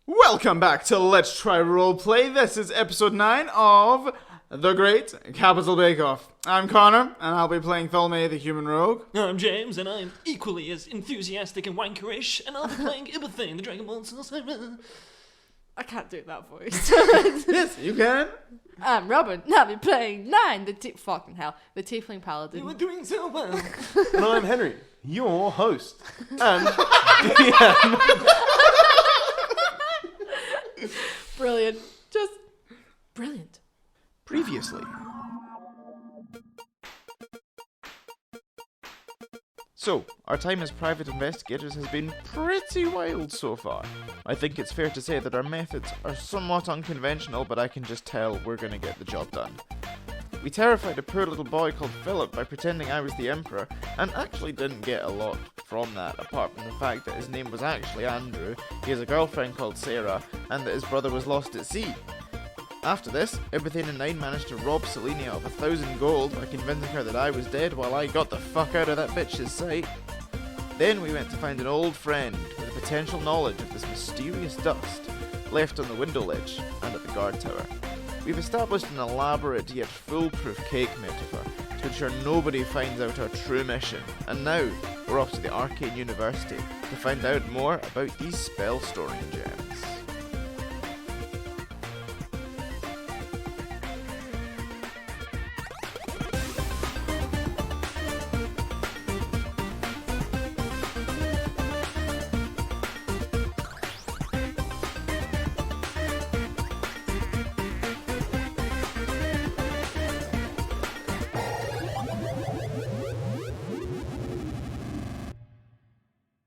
Welcome back to Let's Try Roleplay. This is episode 9 of The Great Capital Bake Off. I'm Connor, and I'll be playing Thelme the Human Rogue. I'm James, and I'm equally as enthusiastic and wankerish, and I'll be playing Ibathane, the Dragonborn Sorcerer. I can't do that voice. Yes, you can. I'm Robin, and I'll be playing 9, the fucking hell, the Tiefling Paladin. You were doing so well. And I'm Henry, your host. And Brilliant. Just brilliant. previously. So, our time as private investigators has been pretty wild so far. I think it's fair to say that our methods are somewhat unconventional, but I can just tell we're gonna get the job done. We terrified a poor little boy called Philip by pretending I was the Emperor, and actually didn't get a lot from that, apart from the fact that his name was actually Andrew, he has a girlfriend called Sarah, and that his brother was lost at sea. After this, Ibathane and 9 managed to rob Selenia of 1,000 gold by convincing her that I was dead while I got the fuck out of that bitch's sight. Then we went to find an old friend with a potential knowledge of this mysterious dust left on the window ledge and at the guard tower. We've established an elaborate yet foolproof cake metaphor to ensure nobody finds out our true mission, and now we're off to the Arcane University to find out more about these spell storing gems.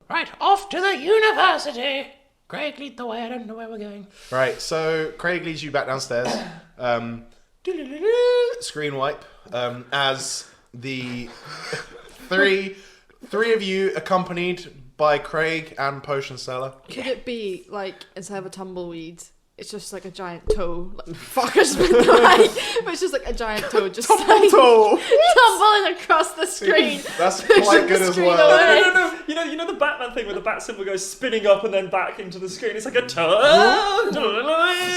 Right, off to the university! Craig, lead the way, I don't know where we're going. Right, so Craig leads you back downstairs. Screen wipe. As the three of you accompanied by Craig and Potion Seller. Could it be, like, instead of a tumbleweed, it's just like a giant toe? Like, fuck, I just meant the right. But it's just like a giant toe just like, Toe! tumbling across the screen. That's quite good as screen well. away. No. You know the Batman thing where the bat symbol goes spinning up and then back into the screen? It's like a toe.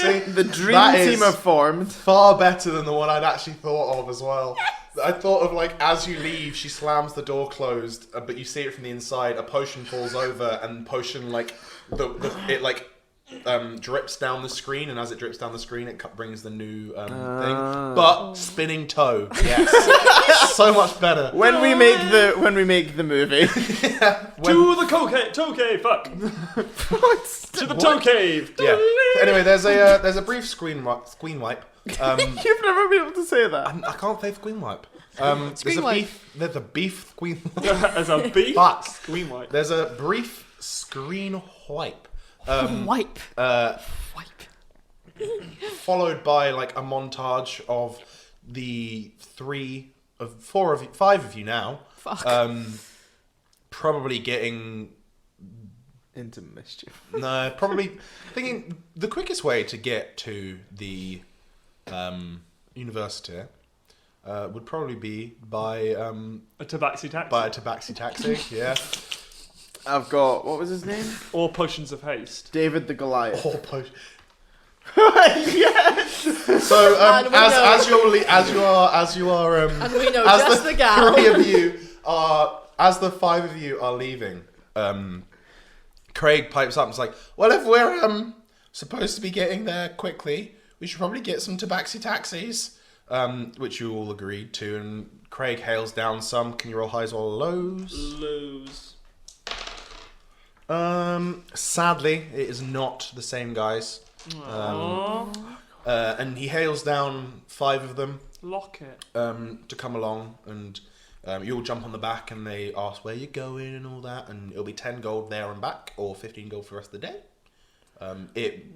See, The dream that team is have formed. far better than the one I'd actually thought of as well. I thought of, like, as you leave, she slams the door closed, but you see it from the inside. A potion falls over, and potion, like, it drips down the screen, and as it drips down the screen, it brings the new thing. But spinning toe, yes, so much better. When we make the movie. To the toe cave, fuck. To the toe cave. Yeah. Anyway, there's a brief screen wipe. You've never been able to say that. I can't say screen wipe. There's a beef screen. As a beef But screen wipe. there's a brief screen wipe. Wipe. Followed by, like, a montage of the 5 of you now. Fuck. Probably getting Into mischief. no, probably thinking the quickest way to get to the university would probably be by A tabaxi taxi. a tabaxi taxi. Yeah. I've got, what was his name? Or potions of haste. David the Goliath. Or post. Yes! So And we know. as you are And we know as just the gal. 3 of you are, as the 5 of you are leaving, Craig pipes up and is like, well, if we're supposed to be getting there quickly, we should probably get some tabaxi taxis, which you all agreed to, and Craig hails down some. Can you roll highs or lows? Lows. Sadly, it is not the same guys. And he hails down 5 of them Lock it. to come along, and you all jump on the back, and they ask where you're going and all that, and it'll be 10 gold there and back, or 15 gold for the rest of the day.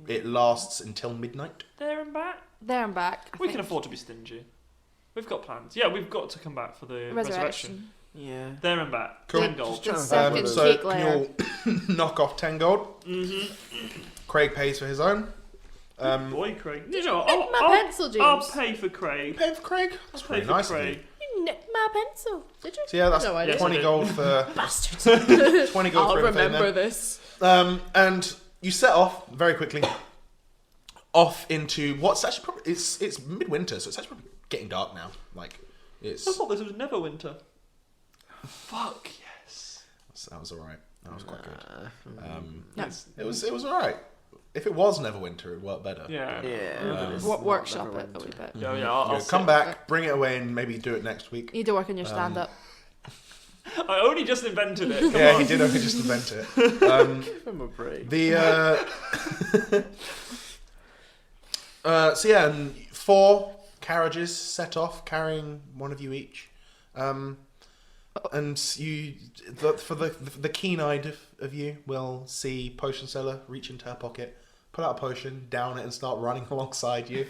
It lasts until midnight. There and back. There and back. I We think. can afford to be stingy. We've got plans. Yeah, we've got to come back for the resurrection. Yeah. There and back. Cool. 10 gold. The second So cake can layer. you all knock off 10 gold? Craig pays for his own. Boy, Craig. You know, Nick my pencil, James. I'll pay for Craig. Pay for Craig? That's Pay pretty for nice of Craig. you. You nicked my pencil. Did you? So yeah, that's No, I didn't. 20 gold for Bastards. 20 gold I'll for everything remember then. this. And you set off very quickly off into what's actually probably it's midwinter, so it's actually probably getting dark now. Like it's. I thought this was Neverwinter. Fuck yes. That was alright. That was quite good. Yes. It was alright. If it was Neverwinter, it'd work better. Yeah. Workshop it a wee bit. Yeah, Yeah, I'll come back, bring it away, and maybe do it next week. You need to work on your stand-up. I only just invented it. Come Yeah, on. he did only just invent it. Give him a break. So yeah, and 4 carriages set off, carrying one of you each. And you, for the keen-eyed of you, will see Potion Seller reach into her pocket, pull out a potion, down it, and start running alongside you.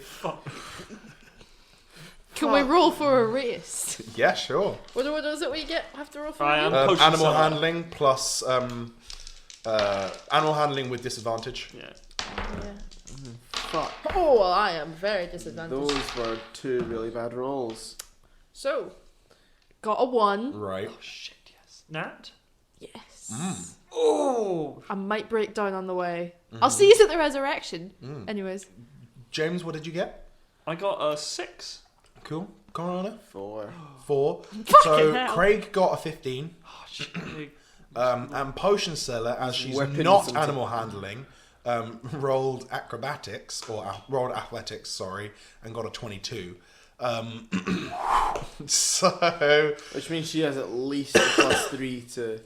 Can we roll for a race? Yeah, sure. What is it we have to roll for? I a am race? Potion Animal Seller. handling plus animal handling with disadvantage. Yeah. Fuck. Oh, well, I am very disadvantaged. Those were 2 really bad rolls. So, got a 1. Right. Oh shit, yes. Nat? Yes. Oh! I might break down on the way. I'll see you at the resurrection. Anyways. James, what did you get? I got a 6. Cool. Connor? 4. 4. Fucking So hell. Craig got a 15. Oh shit. And Potion Seller, as she's Whipping not some animal handling, rolled acrobatics, or rolled athletics, sorry, and got a 22. So... Which means she has at least a +3 to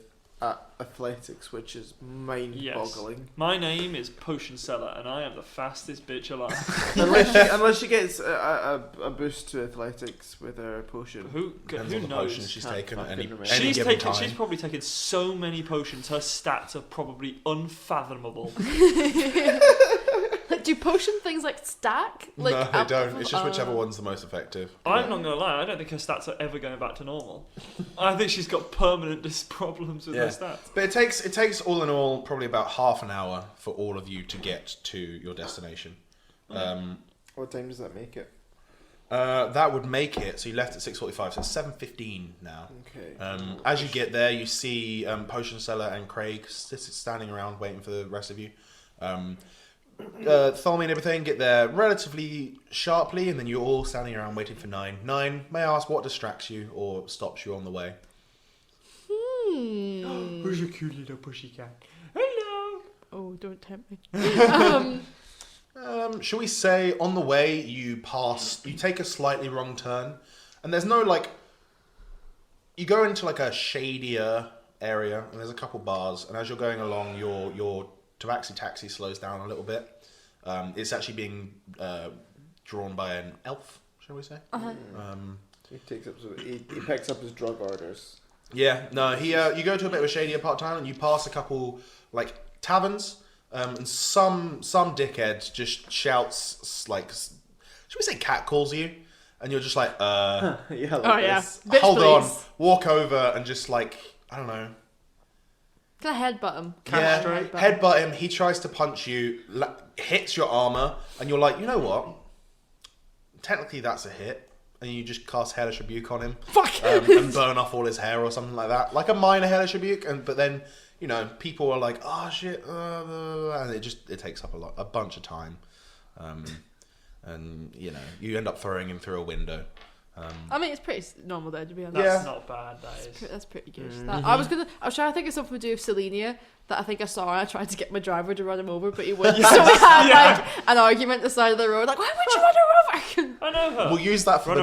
athletics, which is mind-boggling. My name is Potion Seller, and I am the fastest bitch alive. unless she gets a boost to athletics with her potion. Who Depends on the potion knows? she's Can't taken at fucking any remember. given time. She's probably taken so many potions. Her stats are probably unfathomable. Like, do potion things like stack? Like, No, they don't. It's just whichever one. one's the most effective. I'm not gonna lie. I don't think her stats are ever going back to normal. I think she's got permanent problems with her stats. But it takes all in all probably about half an hour for all of you to get to your destination. What time does that make it? That would make it. So you left at 6:45, so it's 7:15 now. Okay. As you get there, you see Potion Seller and Craig standing around waiting for the rest of you. Thelmy and everything get there relatively sharply, and then you're all standing around waiting for 9. 9, may I ask what distracts you or stops you on the way? Who's your cute little pussycat? Hello. Oh, don't tempt me. Shall we say on the way you take a slightly wrong turn, and there's no you go into like a shadier area, and there's a couple bars, and as you're going along, your Tabaxi taxi slows down a little bit. It's actually being drawn by an elf, shall we say? He picks up his drug orders. Yeah, no, you go to a bit of a shadier part of town, and you pass a couple taverns, and some dickhead just shouts should we say cat calls you, and you're just like Yeah. Oh, yeah. this. Bitch, hold on, please. walk over and just I don't know. Can I headbutt him? Yeah, Headbutt him. headbutt him. He tries to punch you, hits your armor, and you're like, you know what? Technically, that's a hit, and you just cast Hellish Rebuke on him. Fuck! And burn off all his hair or something like that, like a minor Hellish Rebuke. But then people are like, oh shit, and it takes up a bunch of time, and you end up throwing him through a window. I mean, it's pretty normal though, to be honest. That's not bad. That is. That's pretty good. I was trying to think of something to do with Selenia that I think I saw, and I tried to get my driver to run him over, but he wouldn't. So we had an argument at the side of the road, like, why would you run her over? I know her. We'll use that for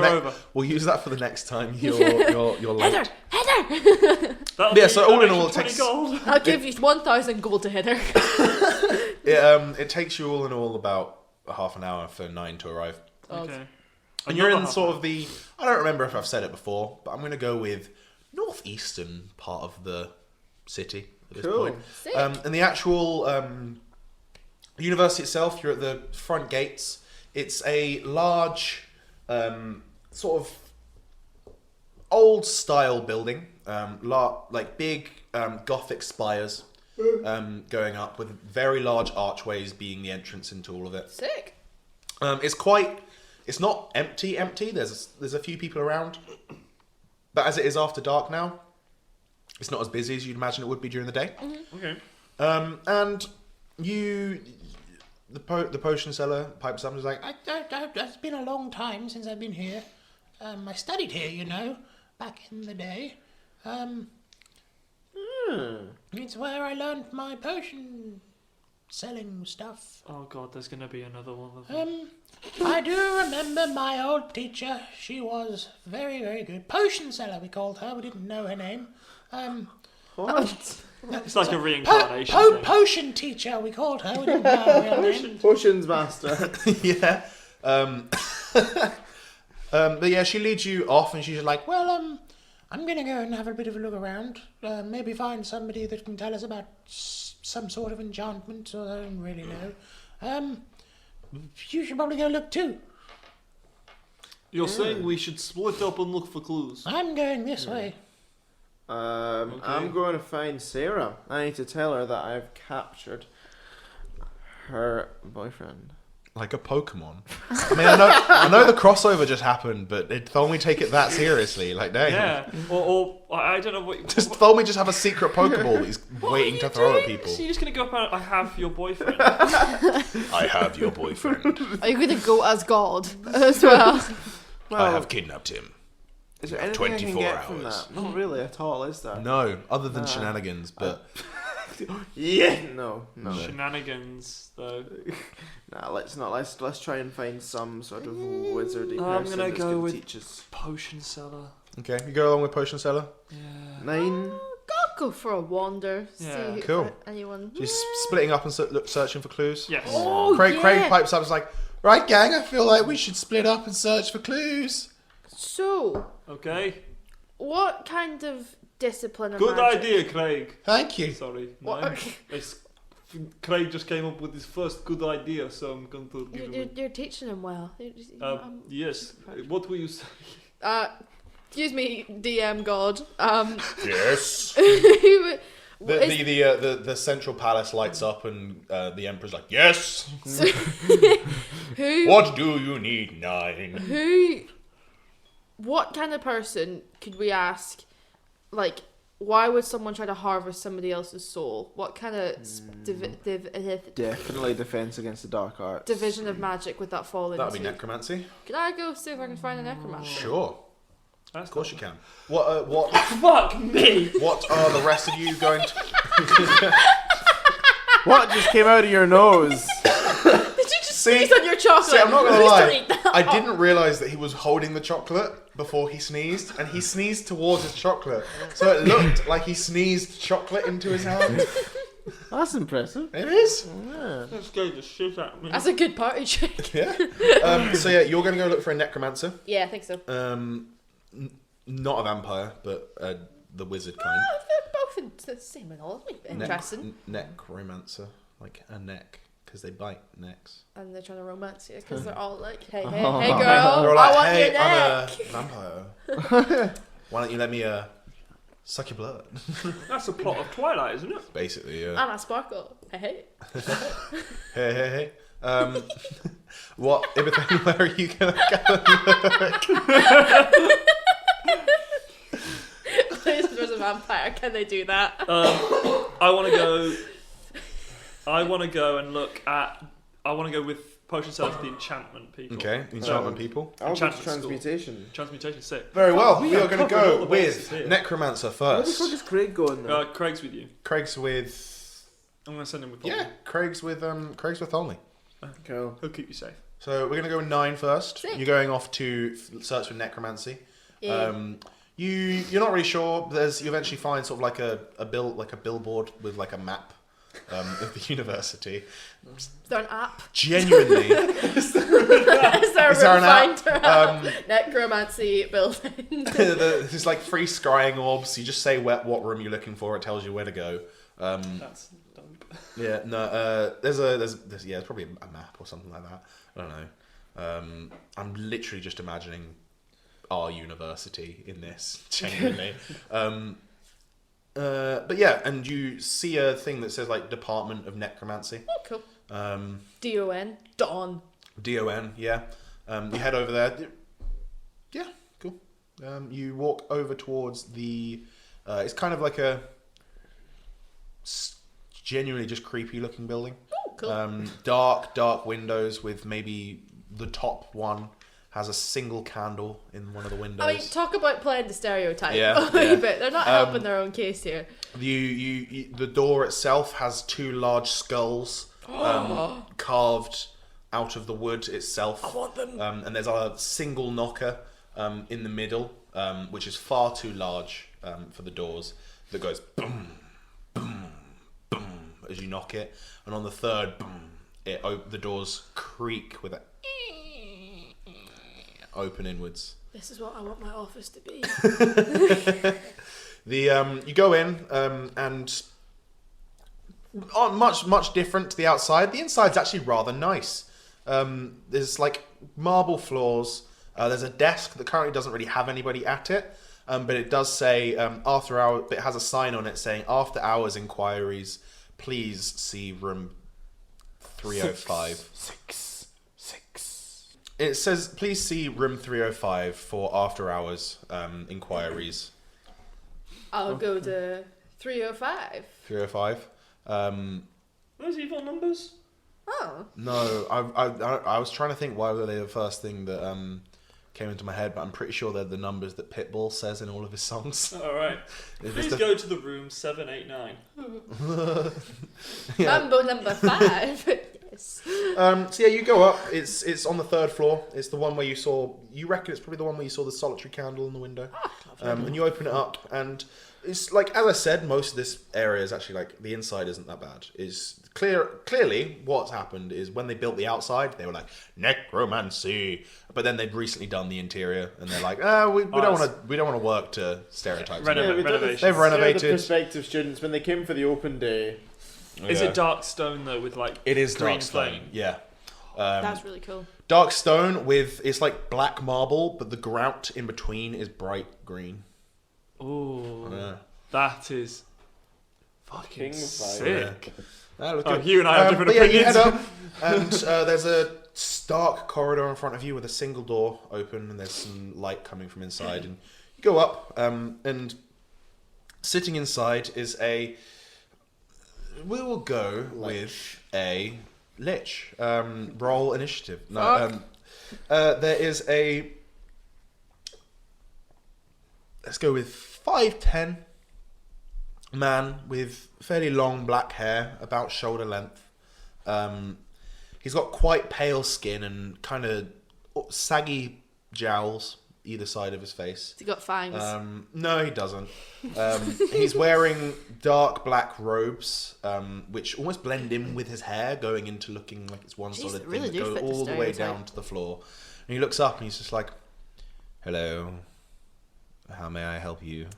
We'll use that for the next time you're late. Header! That'll so be all in an all, extra it takes- 20 gold. I'll give you 1,000 gold to hit her. It takes you all in all about half an hour for 9 to arrive. Okay. And you're in Another sort of I don't remember if I've said it before, but I'm going to go with northeastern part of the city at this point. Sick. And the actual university itself, you're at the front gates. It's a large, sort of old-style building, big Gothic spires going up with very large archways being the entrance into all of it. Sick. It's not empty. There's a few people around, but as it is after dark now, it's not as busy as you'd imagine it would be during the day. Okay. And The potion seller pipes up and is like, It's been a long time since I've been here. I studied here, back in the day. It's where I learned my potion selling stuff. Oh god, there's gonna be another one of them. I do remember my old teacher. She was very, very good. Potion seller, we called her. We didn't know her name. It's like a reincarnation thing. Potion teacher, we called her. We didn't know her real name. Potions master. yeah. But yeah, she leads you off, and she's like, Well, I'm gonna go and have a bit of a look around. Maybe find somebody that can tell us about some sort of enchantment, or I don't really know. You should probably go look too. You're saying we should split up and look for clues? I'm going this way. I'm going to find Sarah. I need to tell her that I've captured her boyfriend. like a Pokemon. I mean, I know the crossover just happened, but did Tholme take it that seriously? Like, dang. Yeah. Or I don't know what. Does Tholme just have a secret Pokeball that he's waiting to throw at people? So you're just gonna go up and I have your boyfriend. I have your boyfriend. Are you going to go as God as well? I have kidnapped him. Is there anything 24 I can get from hours. that? Not really at all, is there? No, other than shenanigans, but Yeah, no. Shenanigans, though. Nah, let's not. Let's try and find some sort of wizardy I'm person gonna that's go gonna with teach us. Potion seller. okay. You go along with Potion Seller. Yeah. 9. Go for a wander. Yeah. See Cool. if anyone. She's splitting up and searching for clues. Yes. Oh, Craig yeah. pipes up and is like, right, gang, I feel like we should split up and search for clues. So, Okay. what kind of discipline of Good magic? idea, Craig. Thank you. Sorry. What- No. Craig just came up with his first good idea, so I'm going to give him. You're teaching him well. Yes. What were you saying? Excuse me, DM God. Yes. Who- The central palace lights up and the Emperor's like, yes. who? What do you need, 9? Who? What kind of person could we ask? Like, why would someone try to harvest somebody else's soul? What kind of Definitely defense against the dark arts. division of magic would that fall into? That'd be necromancy. Can I go see if I can find a necromancer? Sure. Of course you can. What Fuck me! What are the rest of you going to... What just came out of your nose? Did you just sneeze on your chocolate? See, I'm not gonna Please lie. don't eat that. I didn't realise that he was holding the chocolate before he sneezed, and he sneezed towards his chocolate. So it looked like he sneezed chocolate into his hand. That's impressive. It is. Yeah. That scared the shit out of me. That's a good party trick. Yeah. So yeah, you're going to go look for a necromancer. Yeah, I think so. Not a vampire, but the wizard kind. They're both the same and all. Interesting. Necromancer, like a neck, because they bite necks. And they're trying to romance you because they're all like, hey, They're girl, like, I want hey, your neck. I'm a vampire. Why don't you let me suck your blood? That's the plot of Twilight, isn't it? Basically, yeah. I'm a sparkle. Hey. Hey. What, Ibethane, where are you going to go? There's a vampire. Can they do that? I want to go and look at. I want to go with Potion Seller for the enchantment people. Okay, enchantment people. I'll go to Enchantment school. transmutation. Transmutation, sick. Very well. We We are are going to covering all go the bases with here. Necromancer Where the first. fuck is Craig going then? Craig's with you. Craig's with... I'm going to send him with Yeah, Craig's with Tholme. Cool. He'll keep you safe. So we're going to go with 9 first. Sick. You're going off to search for necromancy. Yeah. You're not really sure. You eventually find sort of like a billboard with like a map of the university. Is there an app? Genuinely, Is there a Is there an app? finder app? Necromancy building. there's like free scrying orbs. You just say what room you're looking for. It tells you where to go. That's dope. Yeah, no. There's probably a map or something like that. I don't know. I'm literally just imagining our university in this, genuinely. But yeah, and you see a thing that says like Department of Necromancy. Oh, cool. D-O-N. Dawn. DON, yeah. You head over there. Yeah, cool. You walk over towards the... it's kind of like a genuinely just creepy looking building. Cool. Dark windows with maybe the top one has a single candle in one of the windows. I mean, talk about playing the stereotype Yeah, a wee yeah. bit. They're not helping their own case here. The door itself has 2 large skulls carved out of the wood itself. I want them. And there's a single knocker in the middle, which is far too large for the doors, that goes boom, boom, boom as you knock it. And on the third boom, the doors creak with a open inwards. This is what I want my office to be. You go in and much different to the outside. The inside's actually rather nice. There's like marble floors. There's a desk that currently doesn't really have anybody at it, but it does say after hour. It has a sign on it saying after hours inquiries, please see room 305. Six. It says please see room 305 for after hours inquiries. I'll go to 305. 305. Those evil numbers? Oh. No, I was trying to think why were they the first thing that came into my head, but I'm pretty sure they're the numbers that Pitbull says in all of his songs. Alright. Please go to the room 789. Yeah. Mambo number 5. Yes. So yeah, you go up. It's on the 3rd floor. It's the one where you saw. You reckon it's probably the one where you saw the solitary candle in the window. And you open it up, and it's like, as I said, most of this area is actually like the inside isn't that bad. Is clearly what's happened is when they built the outside, they were like necromancy, but then they'd recently done the interior, and they're like, we don't want to work to stereotypes. Renovation. They've renovated. The prospective students when they came for the open day. Is it dark stone though with like It is green dark stone. flame? Yeah. That's really cool. Dark stone with it's like black marble, but the grout in between is bright green. Ooh. Yeah. That is King fucking of sick. Look Oh, good. Hugh and I have different but yeah, you opinions. head up, and there's a stark corridor in front of you with a single door open, and there's some light coming from inside. And you go up, and sitting inside is a. We will go with a lich. Roll initiative. No. There is a. Let's go with 5'10" man with fairly long black hair, about shoulder length. He's got quite pale skin and kind of saggy jowls either side of his face. Has he got fangs? No, he doesn't. He's wearing dark black robes, which almost blend in with his hair, going into looking like it's one Jeez, solid it really thing that do goes fit the all the way stereotype. down to the floor. And he looks up and he's just like, "Hello, how may I help you?"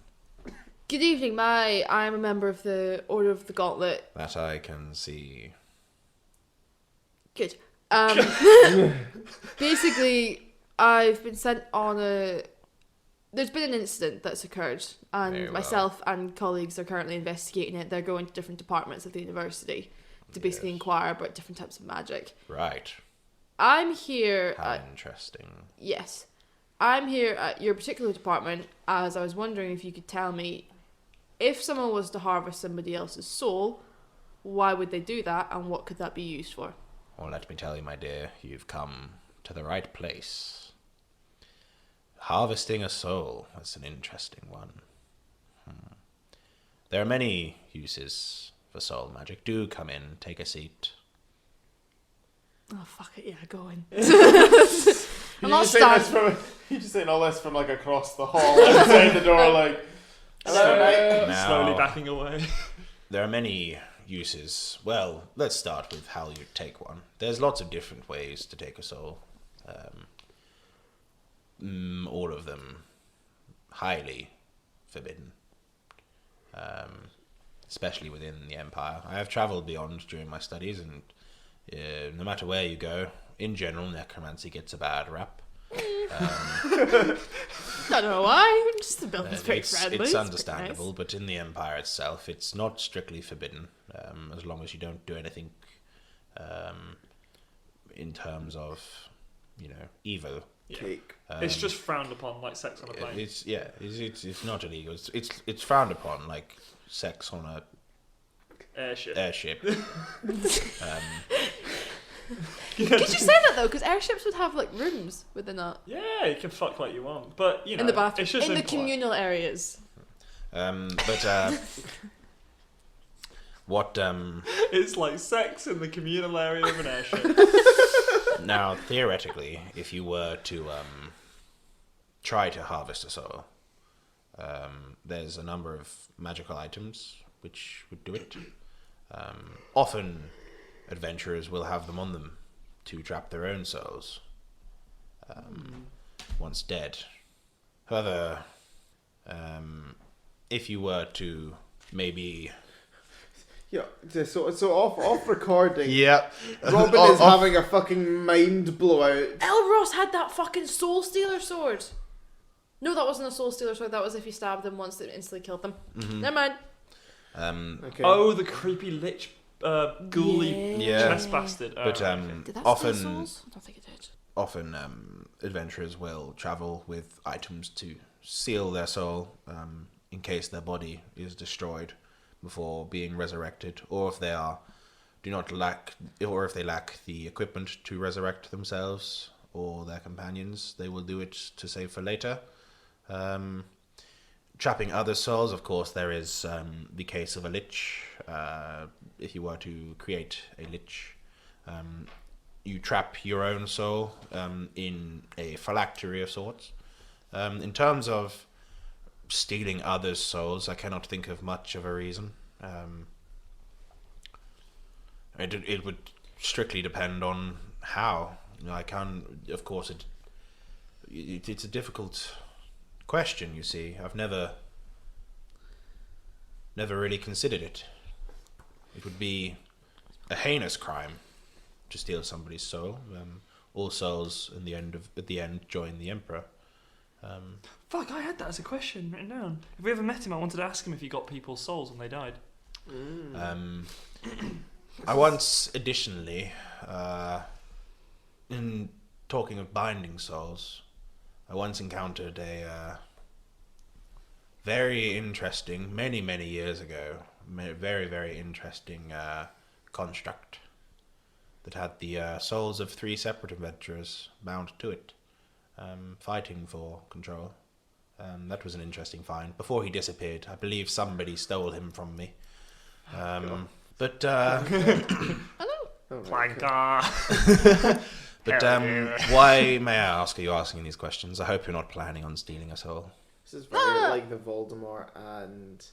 Good evening, I'm a member of the Order of the Gauntlet. That I can see. Good. Basically, I've been sent on a... There's been an incident that's occurred, and Very well. myself and colleagues are currently investigating it. They're going to different departments of the university to basically inquire about different types of magic. Right. I'm here How at... interesting. Yes. I'm here at your particular department as I was wondering if you could tell me, if someone was to harvest somebody else's soul, why would they do that, and what could that be used for? Well, let me tell you, my dear, you've come to the right place. Harvesting a soul, that's an interesting one. There are many uses for soul magic. Do come in, take a seat. Oh, fuck it, yeah, go in. You I'm not just saying standing... you just saying all this from like across the hall outside the door, like hello, mate. Now, Slowly backing away. there are many uses. Well, let's start with how you take one. There's lots of different ways to take a soul. All of them highly forbidden. Especially within the Empire. I have travelled beyond during my studies, and no matter where you go, in general, necromancy gets a bad rap. I don't know why, just the building's very friendly. It's pretty understandable, nice. but in the Empire itself, it's not strictly forbidden, as long as you don't do anything in terms of, evil. Cake. It's just frowned upon, like sex on a plane. It's not illegal. It's frowned upon, like sex on a Airship. Could you say that though? Because airships would have like rooms, would they not? Yeah, you can fuck like you want, but you know, In the bathroom, it's just in the impolite. communal areas. What It's like sex in the communal area of an airship. now theoretically, if you were to try to harvest a soul, there's a number of magical items which would do it. Often adventurers will have them on them to trap their own souls once dead. However, if you were to maybe... Yeah, so off recording. Yep. Robin is having a fucking mind blowout. Elros had that fucking soul stealer sword. No, that wasn't a soul stealer sword. That was if you stabbed them once, it instantly killed them. Never mind. Okay. Oh, the creepy lich, ghouly Yeah. chest bastard. Oh, But okay. Did that often steal souls? I don't think it did. often adventurers will travel with items to seal their soul in case their body is destroyed before being resurrected, or if they lack the equipment to resurrect themselves or their companions, they will do it to save for later. Trapping other souls, of course, there is the case of a lich. If you were to create a lich, you trap your own soul in a phylactery of sorts. In terms of stealing others' souls, I cannot think of much of a reason. It would strictly depend on how. I can, of course, it's a difficult question. You see, I've never really considered it. It would be a heinous crime to steal somebody's soul. All souls at the end join the Emperor. Fuck, I had that as a question written down. If we ever met him, I wanted to ask him if he got people's souls when they died. I once, additionally, in talking of binding souls, I once encountered a very interesting, many years ago, very, very interesting construct that had the souls of 3 separate adventurers bound to it, fighting for control. That was an interesting find. Before he disappeared, I believe somebody stole him from me. But Planka. but why, may I ask, are you asking these questions? I hope you're not planning on stealing us all. This is very like the Voldemort and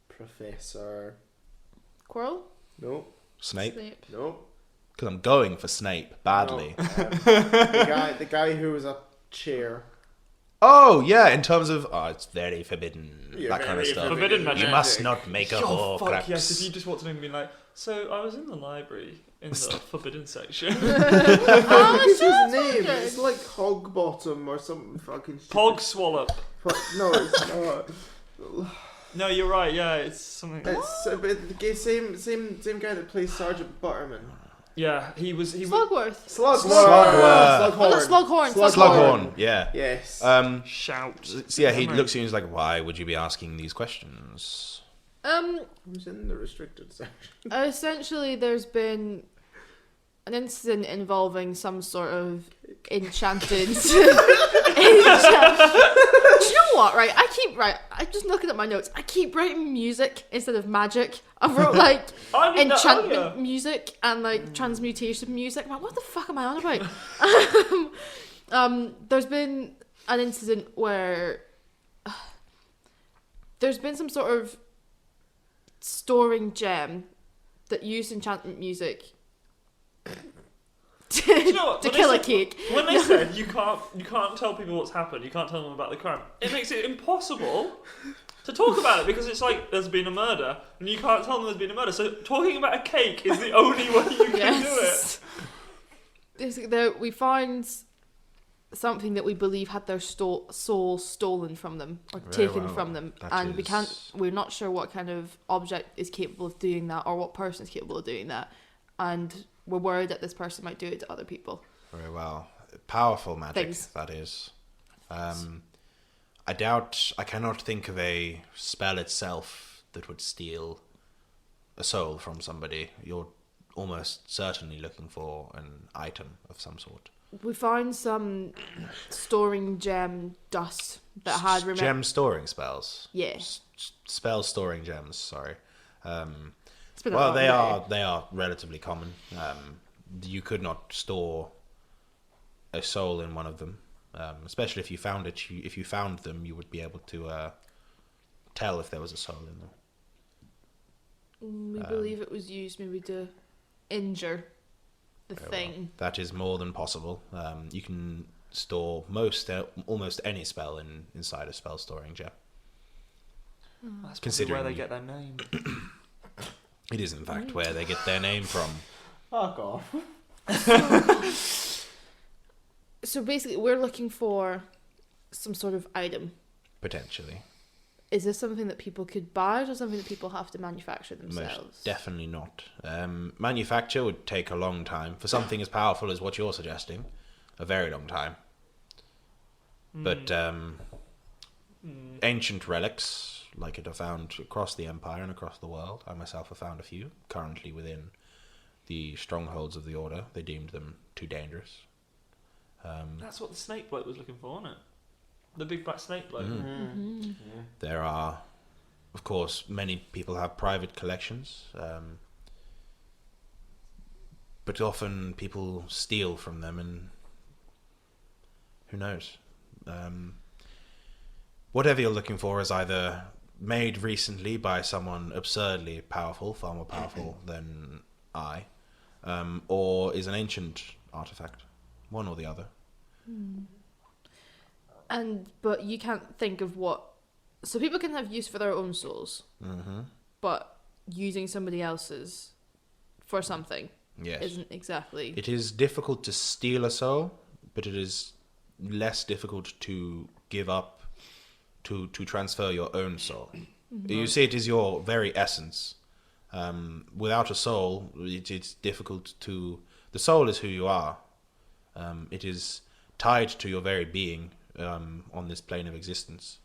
Professor. Quirrell? Nope. Snape? Nope. Because I'm going for Snape badly. No, the guy who was a chair. Oh, yeah, in terms of, it's very forbidden, Yeah, that kind of very stuff. Forbidden magic. You must not make a Oh, fuck horcrux. yes, if you just walked in and been like, so I was in the library in the forbidden section. What's his name? It's like Hogbottom or something fucking stupid. Pog Swallop. No, it's not. No, you're right, yeah, it's something. It's the same guy that plays Sergeant Butterman. Yeah, he was. Slugworth. Slughorn. Slughorn. Slughorn, yeah. Yes. Shout. So yeah, he looks at you and he's like, why would you be asking these questions? Who's in the restricted section? Essentially, there's been an incident involving some sort of enchanted. Do you know what? Right, I'm just looking at my notes. I keep writing music instead of magic. I wrote like I did that enchantment earlier. music and like transmutation music. I'm like, what the fuck am I on about? There's been an incident where there's been some sort of storing gem that used enchantment music You know what? to When kill they a said- cake. When they said you can't tell people what's happened, you can't tell them about the crime, it makes it impossible to talk about it because it's like there's been a murder and you can't tell them there's been a murder. So talking about a cake is the only way you can do it. Yes. We found something that we believe had their soul stolen from them or Very taken well. from them, That and is- we're not sure what kind of object is capable of doing that or what person is capable of doing that, and we're worried that this person might do it to other people. Very well. Powerful magic, Things. that is. I cannot think of a spell itself that would steal a soul from somebody, you're almost certainly looking for an item of some sort. We found some storing gem dust that had Gem storing spells. Yeah. Spell storing gems. Sorry. It's been a Well, long day. they are relatively common. You could not store a soul in one of them, especially if you found it. If you found them, you would be able to tell if there was a soul in them. We believe it was used maybe to injure the thing. Well, that is more than possible. You can store almost any spell inside a spell storing gem. That's probably Considering where they get their name. It is in fact where they get their name from. Fuck off. So basically, we're looking for some sort of item. Potentially. Is this something that people could buy, or something that people have to manufacture themselves? Most definitely not. Manufacture would take a long time. For something as powerful as what you're suggesting, a very long time. But ancient relics, like it are found across the Empire and across the world. I myself have found a few, currently within the strongholds of the Order. They deemed them too dangerous. That's what the snake bloke was looking for, wasn't it? The big black snake bloke. There are, of course, many people have private collections, but often people steal from them, and who knows? Whatever you're looking for is either made recently by someone absurdly powerful, far more powerful than I, or is an ancient artifact. One or the other. But you can't think of what. So people can have use for their own souls, but using somebody else's for something isn't exactly. It is difficult to steal a soul, but it is less difficult to give up, to transfer your own soul. You see, it is your very essence. Without a soul, it's difficult to. The soul is who you are. It is tied to your very being on this plane of existence.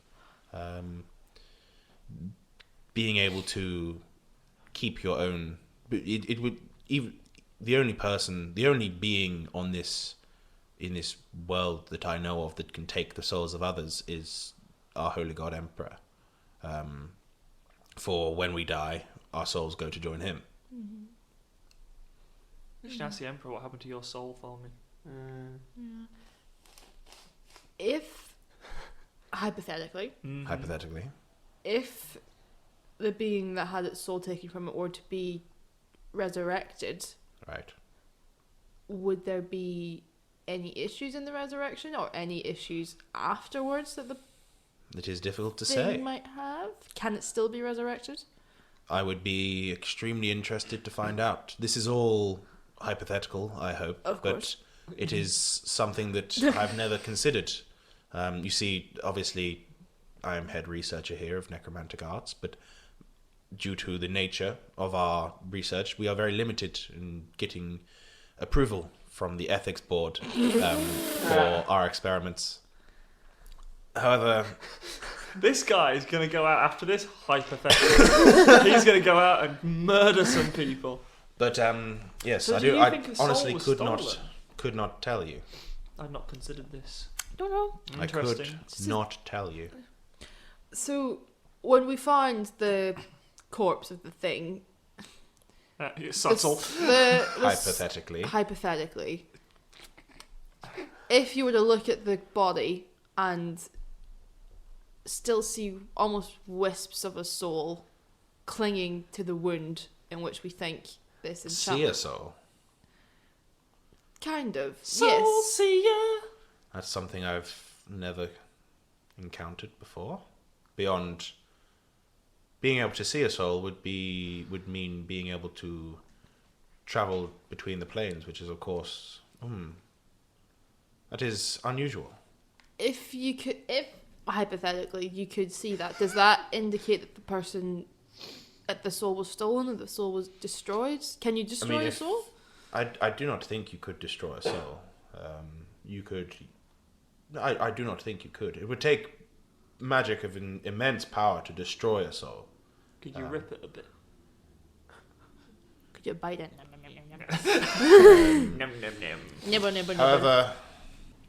Being able to keep your own, it would even the only being on this in this world that I know of that can take the souls of others is our holy god Emperor. For when we die, our souls go to join him. You should ask the Emperor what happened to your soul for me. If hypothetically, if the being that had its soul taken from it were to be resurrected, right? Would there be any issues in the resurrection, or any issues afterwards that the It is difficult to thing say. might have? Can it still be resurrected? I would be extremely interested to find out. This is all hypothetical, I hope, Of course. but it is something that I've never considered. You see, obviously, I am head researcher here of necromantic arts, but due to the nature of our research, we are very limited in getting approval from the ethics board for our experiments. However, this guy is going to go out after this hypothetical. He's going to go out and murder some people. but yes, So I do do. you I think a soul honestly was could stolen? not tell you. I've not considered this. Don't know. I could Interesting. not tell you. So when we find the corpse of the thing, It's subtle. Hypothetically, if you were to look at the body and still see almost wisps of a soul clinging to the wound in which we think this see enchantment. a soul. Kind of. Soul Yes. seer. That's something I've never encountered before. Beyond being able to see a soul would mean being able to travel between the planes, which is of course that is unusual. If hypothetically you could see that, does that indicate that the soul was stolen or the soul was destroyed? Can you destroy a soul? I do not think you could destroy a soul. You could. I do not think you could. It would take magic of an immense power to destroy a soul. Could you rip it a bit? You bite it. Nom, nom, nom. Nibble, nibble, nibble. However,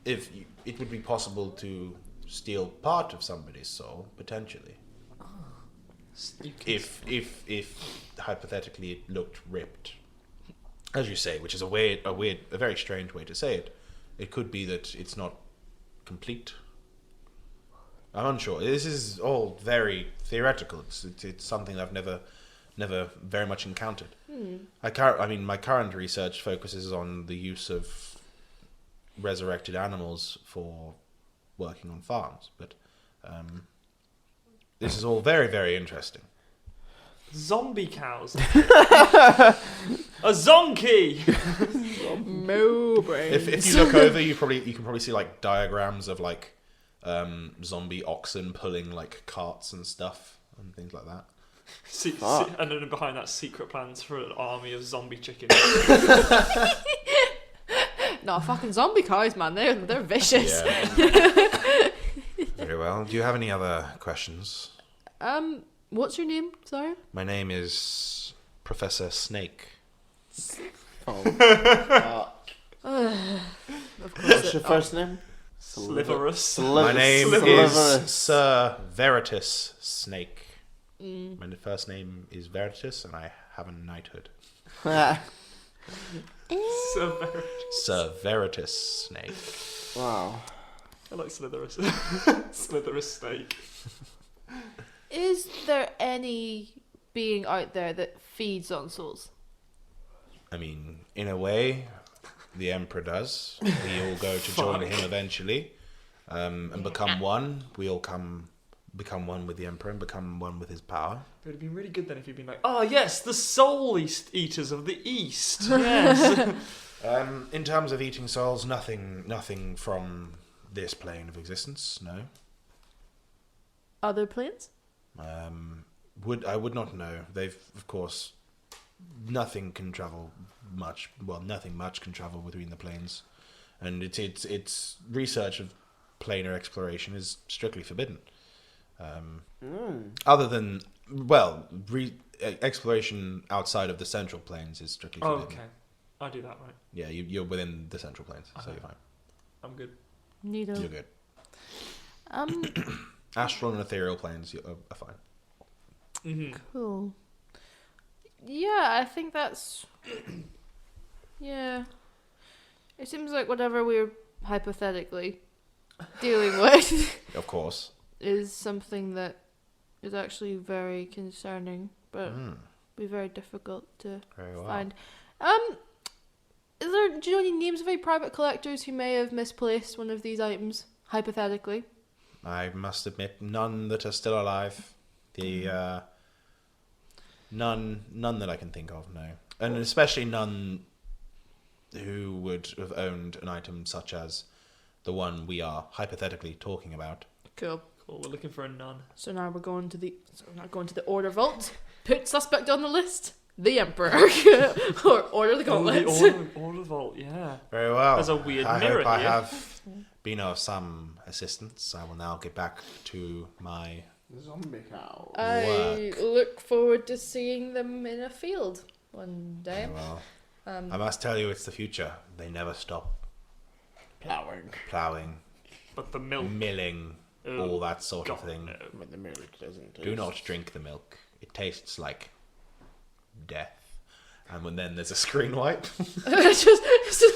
it would be possible to steal part of somebody's soul, potentially. If hypothetically it looked ripped, as you say, which is a very strange way to say it. It could be that it's not complete. I'm unsure. This is all very theoretical. It's something I've never very much encountered. My current research focuses on the use of resurrected animals for working on farms, but this is all very, very interesting. Zombie cows. A zonkey. Moo brains. If you look over, you can probably see like diagrams of like zombie oxen pulling like carts and stuff and things like that. And then behind that, secret plans for an army of zombie chickens. No, fucking zombie cows, man. They're vicious. Yeah. Very well. Do you have any other questions? What's your name? Sorry. My name is Professor Snake. Oh. Of course. What's your first name? Sliverous. My name Sliverous. is Sir Veritas Snake. My first name is Veritas, and I have a knighthood. Sir Veritas Snake. Wow. I like Sliverous. Sliverous snake. Is there any being out there that feeds on souls? I mean, in a way, the Emperor does. We all go to join him eventually, and become one. We all become one with the Emperor and become one with his power. It would have been really good then if you'd been like, oh yes, the soul eaters of the East. Yes. In terms of eating souls, nothing from this plane of existence. No. Other planes? I would not know. They've, of course, nothing can travel much. Well, nothing much can travel between the planes, and its research of planar exploration is strictly forbidden. Other than exploration outside of the central planes is strictly Oh, forbidden. okay. I do that right. Yeah, you're within the central planes, so Okay. you're fine. I'm good. Neato. You're good. Astral and ethereal planes are fine. Mm-hmm. Cool. Yeah, I think that's... Yeah. It seems like whatever we're hypothetically dealing with Of course. is something that is actually very concerning, but be very difficult to Very well. find. Do you know any names of any private collectors who may have misplaced one of these items, hypothetically? I must admit, none that are still alive. None that I can think of, no. And especially none who would have owned an item such as the one we are hypothetically talking about. Cool. Cool. We're looking for a nun. So now we're going to the order vault. Put suspect on the list. The Emperor. Or order the gauntlets. Order vault, yeah. Very well. There's a weird I mirror hope I here. have been of some assistance. I will now get back to my... Zombie cow. I look forward to seeing them in a field one day. Very well. I must tell you, it's the future. They never stop ploughing, But the milk. milling, Oh, all that sort of God, thing. no. But the milk doesn't taste. Do not drink the milk. It tastes like death. And then there's a screen wipe. it's just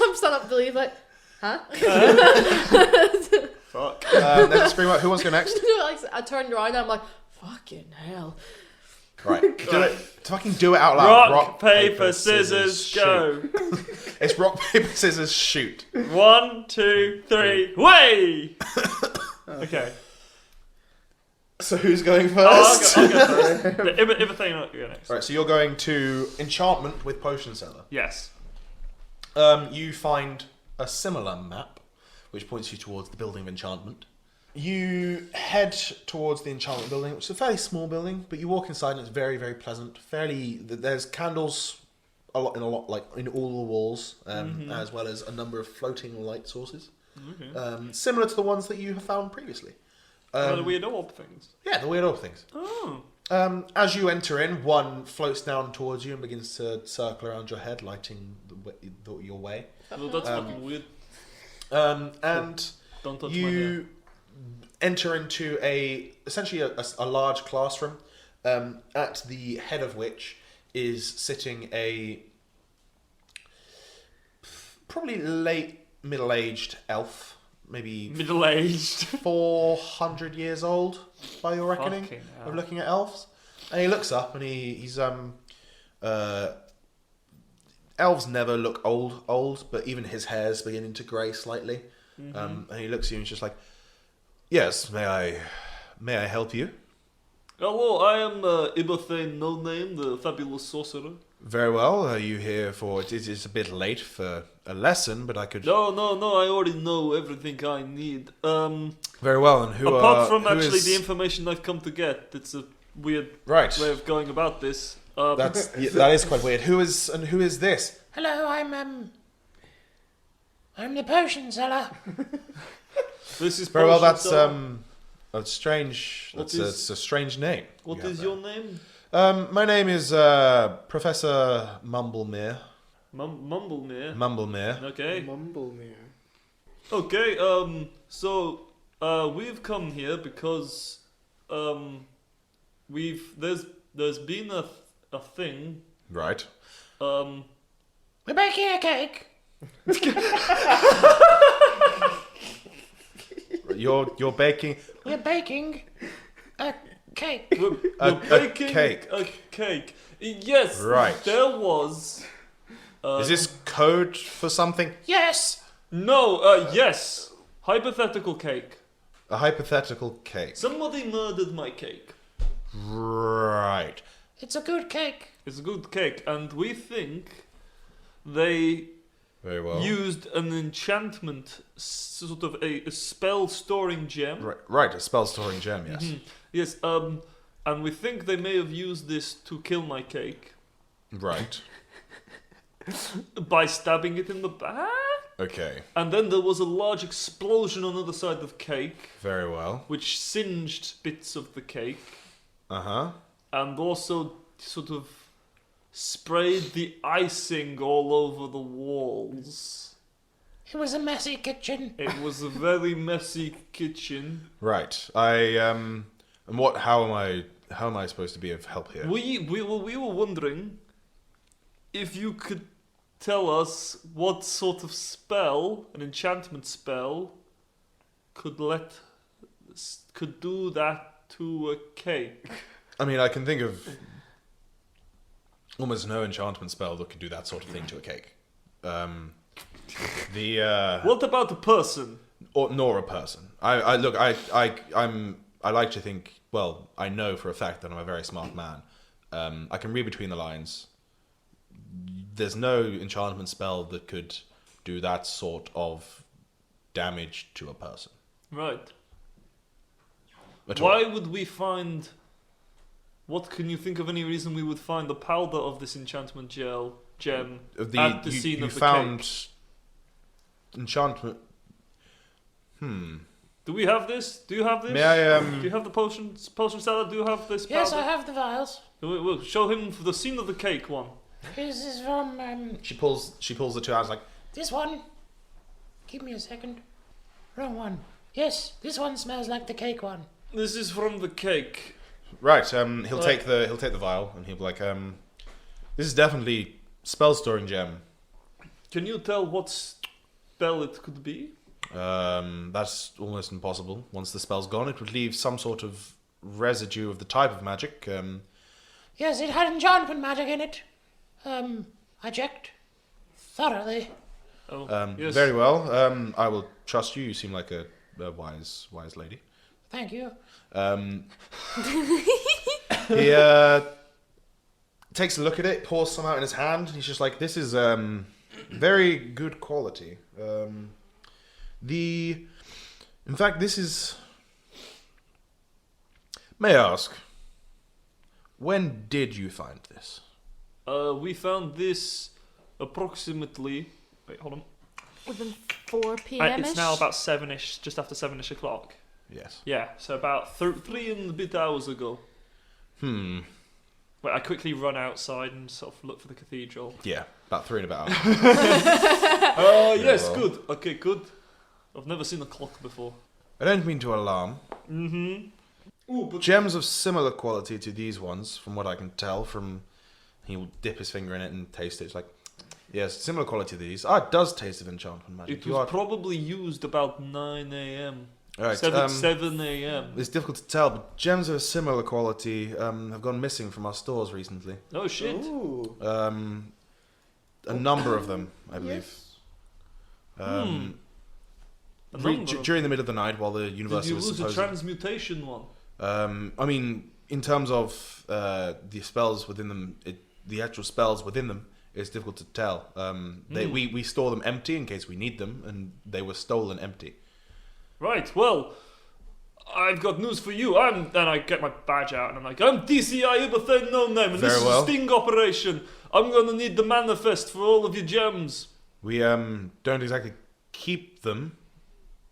I'm standing up to leave like, huh? Fuck. There's a screen wipe. Who wants to go next? Like, I turned around and I'm like, fucking hell. Right. Fucking do it out loud. Rock, paper, scissors, shoot. go. It's rock, paper, scissors, shoot. 1, 2, 3, way! Okay. So who's going I'll first? go first. The thing will go next. Right, so you're going to enchantment with potion seller. Yes. You find a similar map, which points you towards the building of enchantment. You head towards the enchantment building, which is a fairly small building, but you walk inside and it's very, very pleasant. There's candles in all the walls, as well as a number of floating light sources, similar to the ones that you have found previously. One of the weird orb things. Yeah, the weird orb things. Oh. As you enter in, one floats down towards you and begins to circle around your head, lighting your way. Well, that's fucking weird. And Don't touch my hair. you enter into essentially a large classroom, at the head of which is sitting a probably late middle-aged elf, maybe Middle-aged. 400 years old by your reckoning Fucking hell. of looking at elves. And he looks up and he's elves never look old, but even his hair's beginning to grey slightly. And he looks at you and he's just like, "Yes, may I help you?" Hello, I am Ibathane No Name, the fabulous sorcerer. Very well. Are you here for? It is a bit late for a lesson, but I could. No, I already know everything I need. Very well. And who Apart from who actually is- the information I've come to get, it's a weird Right. way of going about this. That is quite weird. Who is this? Hello, I'm the potion seller. This is Very well. potion That's strange. What That's a strange name. What you have is there. your name? My name is Professor Mumblemere. Mumblemere. Mumblemere. Okay. Mumblemere. Okay. So we've come here because there's been a thing. Right. We're baking a cake. You're baking We're baking a cake. We're baking cake. a cake. Yes. Right. There was. Is this code for something? Yes. No. Yes. Hypothetical cake. A hypothetical cake. Somebody murdered my cake. Right. It's a good cake. It's a good cake, and we think they Very well. used an enchantment, sort of a spell storing gem. Right, a spell storing gem, yes. Yes. And we think they may have used this to kill my cake Right. by stabbing it in the back. Okay. And then there was a large explosion on the other side of the cake, Very well. which singed bits of the cake, Uh-huh. and also sort of sprayed the icing all over the walls. It was a messy kitchen. It was a very messy kitchen. Right. And how am I supposed to be of help here? We were wondering if you could tell us what sort of spell, an enchantment spell, could do that to a cake. I mean, I can think of almost no enchantment spell that could do that sort of thing to a cake. What about a person? Nor a person. I like to think. Well, I know for a fact that I'm a very smart man. I can read between the lines. There's no enchantment spell that could do that sort of damage to a person. Right. At all. Why would we find... What can you think of any reason we would find the powder of this enchantment gem at the scene you of the found cake? enchantment. Do we have this? Do you have this? May I Do you have the potion seller? Do you have this powder? Yes, I have the vials. We'll show him for the scene of the cake one. This is from She pulls the two out like. this one. Give me a second. Wrong one. Yes, this one smells like the cake one. This is from the cake. Right. He'll take the vial and he'll be like, this is definitely spell storing gem. Can you tell what spell it could be? That's almost impossible. Once the spell's gone, it would leave some sort of residue of the type of magic. Yes, it had enchantment magic in it. I checked thoroughly. Oh, yes. Very well. I will trust you. You seem like a wise lady. Thank you. He takes a look at it, pours some out in his hand. He's just like, this is very good quality. In fact, this is. May I ask, when did you find this? We found this approximately... Wait, hold on. Within 4 p.m. It's now about 7ish, just after 7ish o'clock. Yes. Yeah, so about 3 and a bit hours ago. Hmm. Wait, I quickly run outside and sort of look for the cathedral. Yeah, about 3 and about. Oh, yes, well. good. Okay, good. I've never seen a clock before. I don't mean to alarm. Mm-hmm. Ooh, but Gems of similar quality to these ones, from what I can tell from... He'll dip his finger in it and taste it. It's like, yes, similar quality to these. Ah, it does taste of enchantment magic. it was probably used about 9 a.m. Right, 7 a.m. It's difficult to tell, but gems of a similar quality have gone missing from our stores recently. Oh, shit. Ooh. A number of them, I believe. A number. During the middle of the night, while the Did university you was lose a supposed... transmutation one? I mean, in terms of the spells within them, the actual spells within them, it's difficult to tell. We store them empty in case we need them, and they were stolen empty. Right, well, I've got news for you. Then I get my badge out and I'm like, I'm DCI Uberthane No Name, and this Very is well. a sting operation. I'm gonna need the manifest for all of your gems. We don't exactly keep them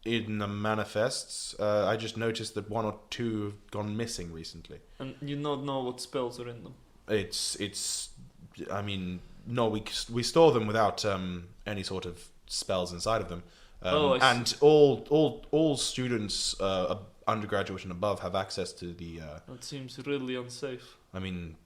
in the manifests. I just noticed that 1 or 2 have gone missing recently. And you don't know what spells are in them. I mean, no, we store them without any sort of spells inside of them. I see. And all students, undergraduate and above, have access to the. That seems really unsafe. I mean,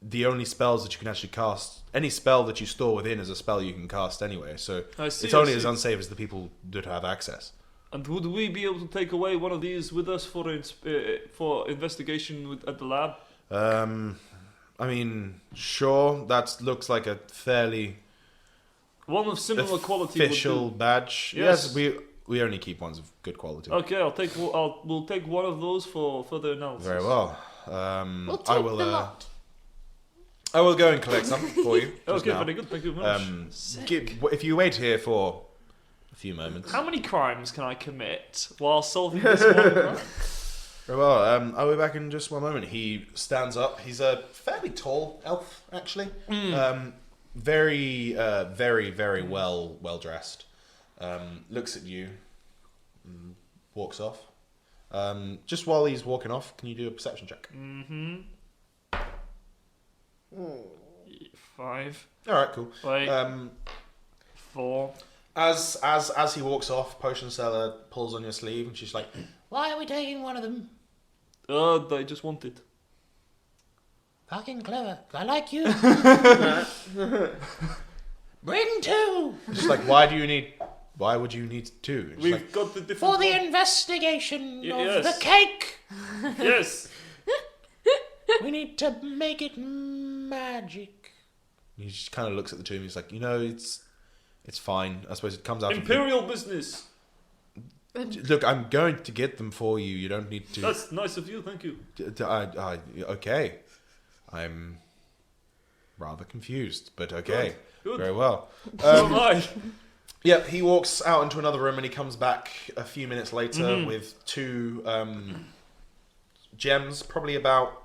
the only spells that you can actually cast, any spell that you store within is a spell you can cast anyway. So I see, it's only as unsafe as the people that have access. And would we be able to take away one of these with us for investigation at the lab? I mean, sure, that looks like a fairly One of similar quality official would do. badge. Yes. Yes, we only keep ones of good quality. Okay, we'll take one of those for further analysis. Very well. We'll take I will. the lot. I will go and collect some for you. just Okay, now. very good. Thank you very much. If you wait here for a few moments. How many crimes can I commit while solving this one crime? Very well. I'll be back in just one moment. He stands up. He's a fairly tall elf, actually. Very, very well dressed. Looks at you, and walks off. Just while he's walking off, can you do a perception check? Mm-hmm. 5. All right, cool. Wait. 4. As he walks off, potion seller pulls on your sleeve, and she's like, Why are we taking one of them? They just wanted. Fucking clever. I like you. Bring 2 just like, why would you need 2? And she's We've like, got the different. for the one. investigation of yes. the cake. Yes. We need to make it magic. he just kind of looks at the two, and he's like, it's fine. I suppose it comes out. Imperial business. Look, I'm going to get them for you. You don't need to. That's nice of you. Thank you. Okay. I'm rather confused, but okay. Good. Very well. So am I. Yeah, he walks out into another room and he comes back a few minutes later with 2 gems, probably about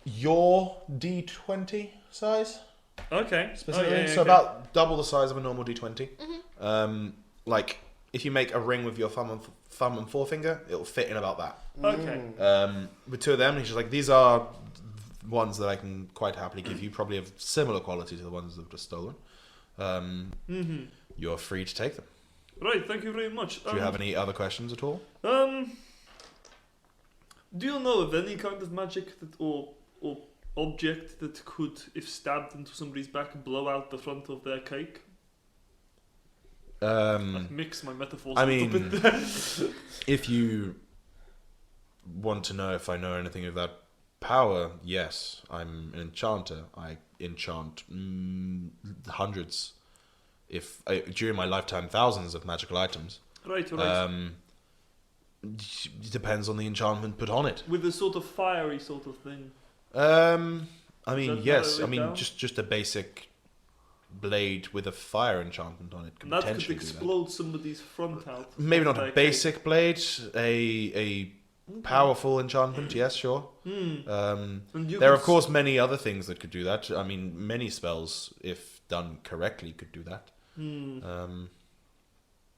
your D20 size. Okay. Specifically. Oh, yeah, So okay. about double the size of a normal D20. Like if you make a ring with your thumb and forefinger, it'll fit in about that. Okay. With 2 of them, he's just like, these are ones that I can quite happily give you, probably of similar quality to the ones that were stolen. You're free to take them. Right. Thank you very much. Do you have any other questions at all? Do you know of any kind of magic that or object that could, if stabbed into somebody's back, blow out the front of their cake? I've mixed my metaphors I a little mean, bit there. if you want to know if I know anything of that power, yes, I'm an enchanter. I enchant hundreds, during my lifetime, thousands of magical items. Right. It depends on the enchantment put on it. With a sort of fiery sort of thing. I mean, that yes. narrow I it mean, down? just a basic blade with a fire enchantment on it could And that could potentially do explode somebody's front out. that. Maybe of not their a cake. basic blade, a powerful enchantment. Yes, sure. And you There are, could of course, many other things that could do that. I mean, many spells, if done correctly, could do that.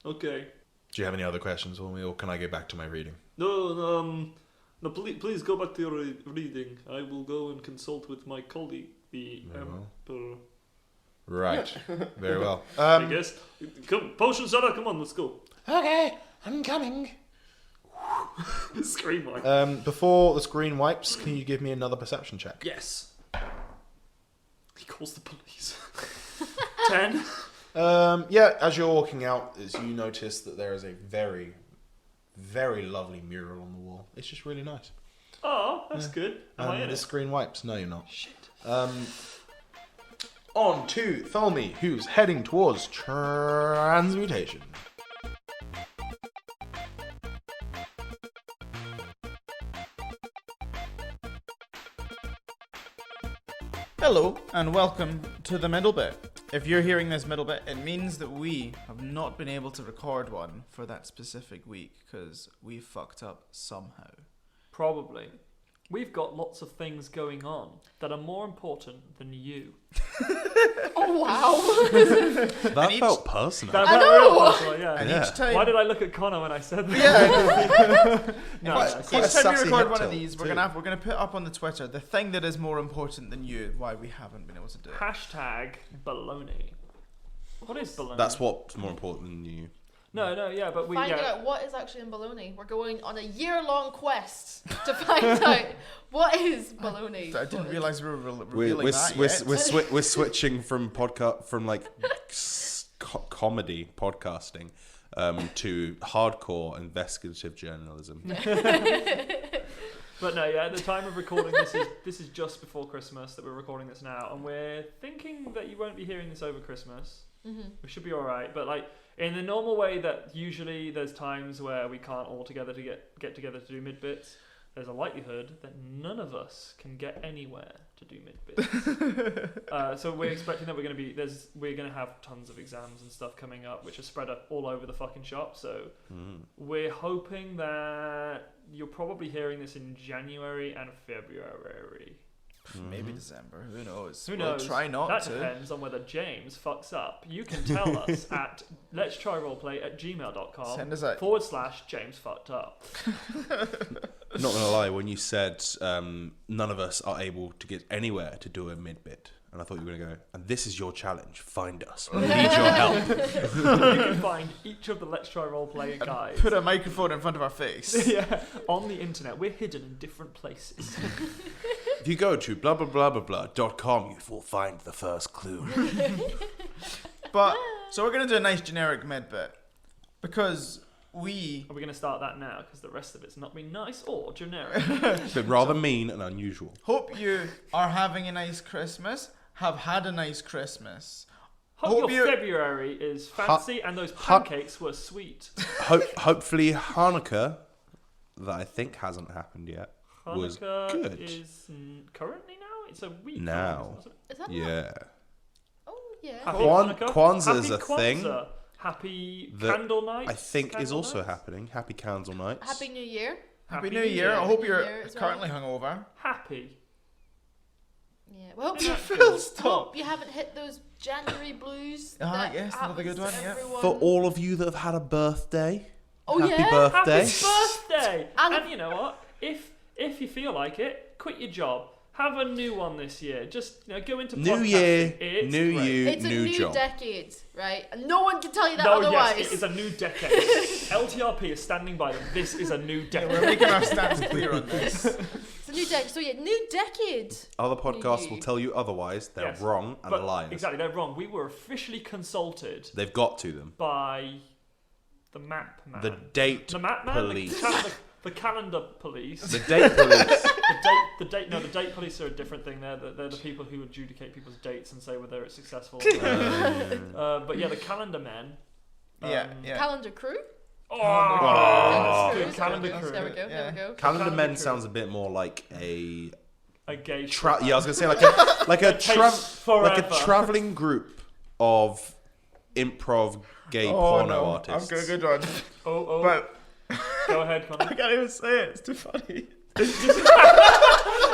Okay. Do you have any other questions for me, or can I go back to my reading? No, please go back to your reading. I will go and consult with my colleague, the Emperor. Right. Very well. I guess. Come, Potion Seller, come on, let's go. Okay, I'm coming. Scream like. Before the screen wipes, can you give me another perception check? Yes. He calls the police. 10. Yeah, as you're walking out, as you notice that there is a very, very lovely mural on the wall. It's just really nice. Oh, that's good. Am I in The it? screen wipes. No, you're not. Shit. On to Tholme, who's heading towards transmutation. Hello, and welcome to the middle bit. If you're hearing this middle bit, it means that we have not been able to record one for that specific week because we fucked up somehow. Probably. We've got lots of things going on that are more important than you. Oh wow! That felt personal. That I felt know. real personal, yeah. And Yeah. each time, Why did I look at Connor when I said that? No, Quite- no, it's quite each time we sassy record head one of tilt, these, we're too. gonna put up on the Twitter the thing that is more important than you. Why we haven't been able to do it. Hashtag baloney. What is baloney? That's what's more important than you. No, yeah, but we Finding yeah. out what is actually in baloney. We're going on a year-long quest to find out what is baloney. I didn't realise we were We're, revealing that yet. we're switching from comedy podcasting to hardcore investigative journalism. But no, yeah, at the time of recording this is just before Christmas that we're recording this now, and we're thinking that you won't be hearing this over Christmas. We should be alright, but like in the normal way that usually there's times where we can't all together to get together to do mid bits, there's a likelihood that none of us can get anywhere to do mid bits. So we're expecting that we're gonna have tons of exams and stuff coming up, which are spread up all over the fucking shop. So we're hoping that you're probably hearing this in January and February. Maybe December. Who knows? Who knows? We'll try not that to. depends on whether James fucks up. You can tell us at letstryroleplay@gmail.com Send us a- /James fucked up. Not gonna lie, when you said none of us are able to get anywhere to do a mid bit, and I thought you were gonna go, and this is your challenge. Find us. We need your help. You can find each of the Let's Try Roleplay guys. Put a microphone in front of our face. Yeah, on the internet. We're hidden in different places. If you go to blah blah blah blah blah.com, you will find the first clue. But so we're gonna do a nice generic mid bit because we. Are we going to start that now? Because the rest of it's not been nice or generic. It's been rather mean and unusual. Hope you are having a nice Christmas. Have had a nice Christmas. Hope your February is fancy and those pancakes were sweet. Hopefully Hanukkah, that I think hasn't happened yet, was Hanukkah good. is currently now? It's a week. Now. Is that Yeah. not? Oh yeah. Happy Kwanzaa Hanukkah. is Happy a thing Kwanzaa. Happy that Candle Night. I think is Candle also nights? happening. Happy Candle Nights. Happy New Year. Happy New Year. I hope New you're Year as well. currently hungover. Happy. Yeah. Well, Yeah. Full stop. hope you haven't hit those January blues. that yes, another good happens one, to yeah. everyone. For all of you that have had a birthday, Oh happy yeah. birthday. Happy birthday! And- And you know what? If you feel like it, quit your job. Have a new one this year. Just go into New podcasting. year, It's new great. you, It's a new new job. decade, right? And no one can tell you that No, otherwise. yes, it is a new decade. LTRP is standing by them. This is a new Yeah, decade. we're making our stance clear on this. It's a new decade. So yeah, new decade. Other podcasts will tell you otherwise. They're Yes, wrong and but liars. Exactly, they're wrong. We were officially consulted They've got to them. by the map man. The date the map man, police. the calendar police. The date police. The date police are a different thing. They're the people who adjudicate people's dates and say whether it's successful. But yeah, the calendar men. Yeah. Calendar crew. Oh, Calendar good crew. calendar There we go. crew. There we go. There we go. Calendar Calendar Men crew. sounds a bit more like a A gay. yeah, I was gonna say like a takes forever. traveling group of improv gay porno artists. I've got a good one. Oh, But go ahead, Connor. I can't even say it. It's too funny.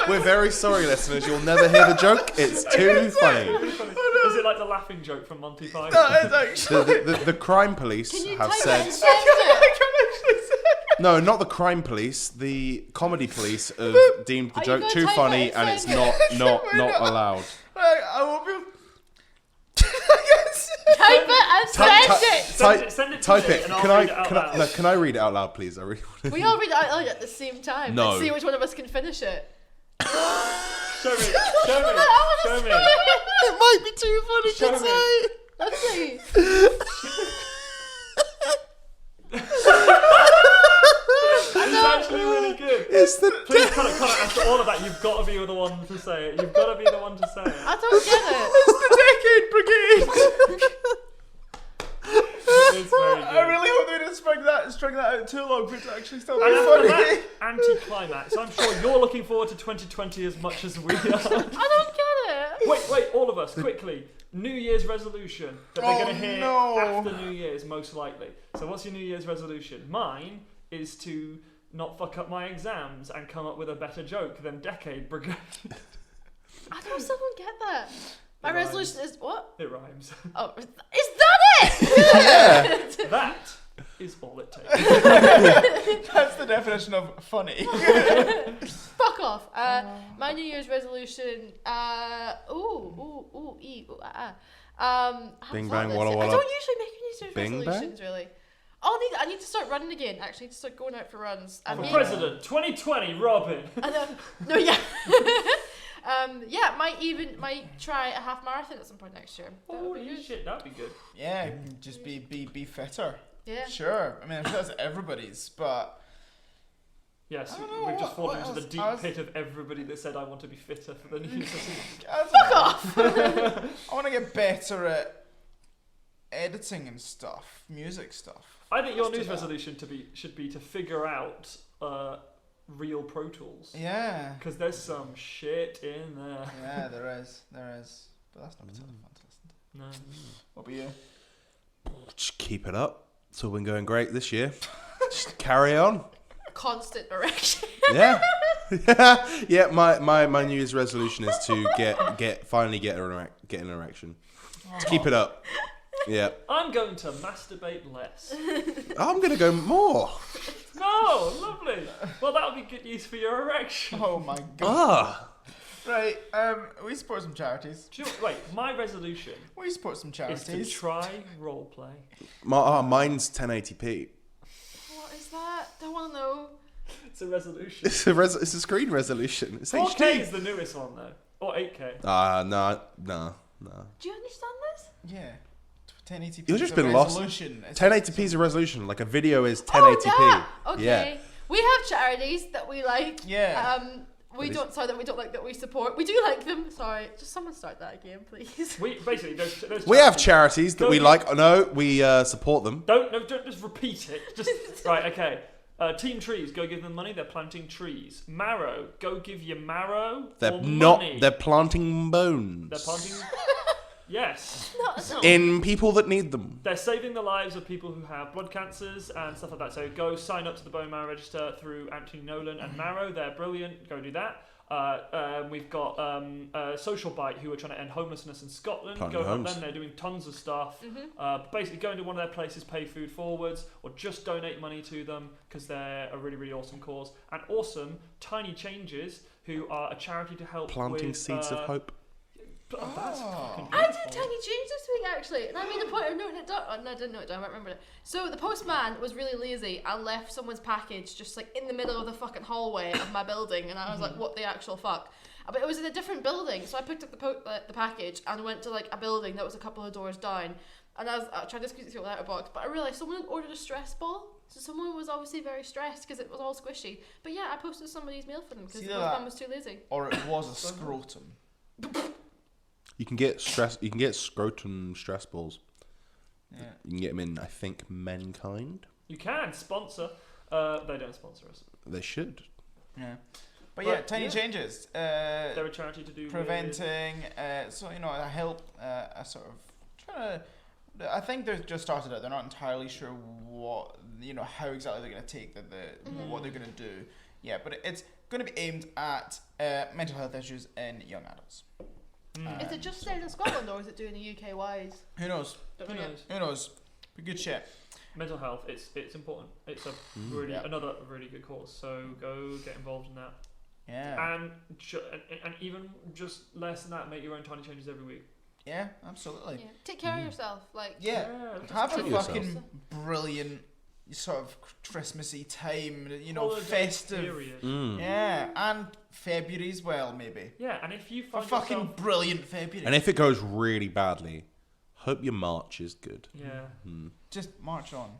We're very sorry, listeners. You'll never hear the joke. It's too funny. Is it like the laughing joke from Monty Python? That is actually. The crime police Can you have type it said. and send it? No, not the crime police. The comedy police have deemed the Are you joke gonna too type funny, it and and it's send not allowed. Right, I won't be. Type it and send it. Send it to Type me it. and I'll Can read it out I? loud. No, can I read it out loud, please? I really want to. We all read it out loud at the same time. No. Let's see which one of us can finish it. Show me. It might be too funny Show to me. say. Let's see. It's actually really good. It's the. Please, Connor, after all of that, you've got to be the one to say it. You've got to be the one to say it. I don't get it. It's the Decade Brigade. It's very good. I really hope they didn't string that out too long for it to actually still be And after funny. that anti-climax, I'm sure you're looking forward to 2020 as much as we are. I don't get it. Wait, all of us, quickly. New Year's resolution that they're going to hear after New Year's, most likely. So what's your New Year's resolution? Mine is to not fuck up my exams and come up with a better joke than Decade Brigade. I still don't get that. My resolution is what? It rhymes. Oh, is that it? That is all it takes. That's the definition of funny. Fuck off. My New Year's resolution. Bing, I bang, walla, walla. don't usually make New Year's Bing, resolutions really. I need to start running again. Actually, I need to start going out for runs. For President 2020, Robin. No, yeah. Might try a half marathon at some point next year. Holy shit, that'd be good. Yeah, just be fitter. Yeah. Sure. I mean, I'm sure that's everybody's, but Yes, I don't know, we've just what fallen into the else? deep I was- pit of everybody that said I want to be fitter for the New Year's resolution. Fuck off. I want to get better at editing and stuff, music stuff. I think your Let's do news that. resolution should be to figure out real Pro Tools. Yeah. Because there's some shit in there. Yeah, there is. But that's not particularly fun to listen to. No. What about you? Just keep it up. It's all been going great this year. Just carry on. Constant erection. Yeah. Yeah. My New Year's resolution is to finally get an erection. To keep it up. Yeah. I'm going to masturbate less. I'm gonna go more. No, lovely. Well, that'll be good news for your erection. Oh my god. Ah. Right, we support some charities. Do you know, wait, my resolution We support some is charities. to try roleplay. Mine's 1080p. What is that? Don't want to know. It's a resolution. It's a screen resolution. It's 4K HD. is the newest one though, or 8K. No. Do you understand this? Yeah. 1080p. You've is just a been lost. resolution. It's 1080p is a resolution. Like a video is 1080p. Oh, yeah. Okay. Yeah. We have charities that we like. Yeah. We But don't. Sorry, that we don't like that we support. We do like them. Sorry, just someone start that again, please. We basically there's We have charities that we like. No, we support them. Don't just repeat it. Just right, okay. Team Trees, go give them money. They're planting trees. Marrow, go give your marrow. They're or not. money. They're planting bones. They're planting. Yes. in people that need them. They're saving the lives of people who have blood cancers and stuff like that. So go sign up to the Bone Marrow Register through Anthony Nolan and Marrow. They're brilliant. Go do that. We've got Social Bite, who are trying to end homelessness in Scotland. Planting Go help homes. them. They're doing tons of stuff. Basically, go into one of their places, pay food forwards, or just donate money to them because they're a really, really awesome cause. And awesome Tiny Changes, who are a charity to help Planting with, seeds of hope. That's fucking I did beautiful. Tiny Change this week actually, and I made a point of noting it down. Oh, no, I didn't note it down. I remember it. So the postman was really lazy and left someone's package just like in the middle of the fucking hallway of my building, and I was like, "What the actual fuck?" But it was in a different building, so I picked up the package and went to like a building that was a couple of doors down, and I tried to squeeze it through without a box, but I realised someone had ordered a stress ball. So someone was obviously very stressed because it was all squishy. But yeah, I posted somebody's mail for them because the postman was too lazy. Or it was a scrotum. You can get scrotum stress balls. Yeah. You can get them in, I think, Mankind. You can sponsor. They don't sponsor us. They should. Yeah. But yeah, But, Tiny yeah. Changes. They're a charity to do with- Preventing, so you know, I help a sort of trying to. I think they've just started out. They're not entirely sure what how exactly they're going to take what they're going to do. Yeah, but it's going to be aimed at mental health issues in young adults. Is it just staying in Scotland or is it doing a UK wise? Who knows? Don't Who know yet. knows? Who knows? But good shit. Mental health, it's important. It's a really another really good cause. So go get involved in that. Yeah. And even just less than that, make your own tiny changes every week. Yeah, absolutely. Yeah. Take care of yourself. Like Yeah. just Have a treat yourself. fucking brilliant sort of Christmassy time, Holiday festive. period. Yeah, and February as well, maybe. Yeah, and if you A find fucking yourself, brilliant February. And if it goes really badly, hope your March is good. yeah. Just march on.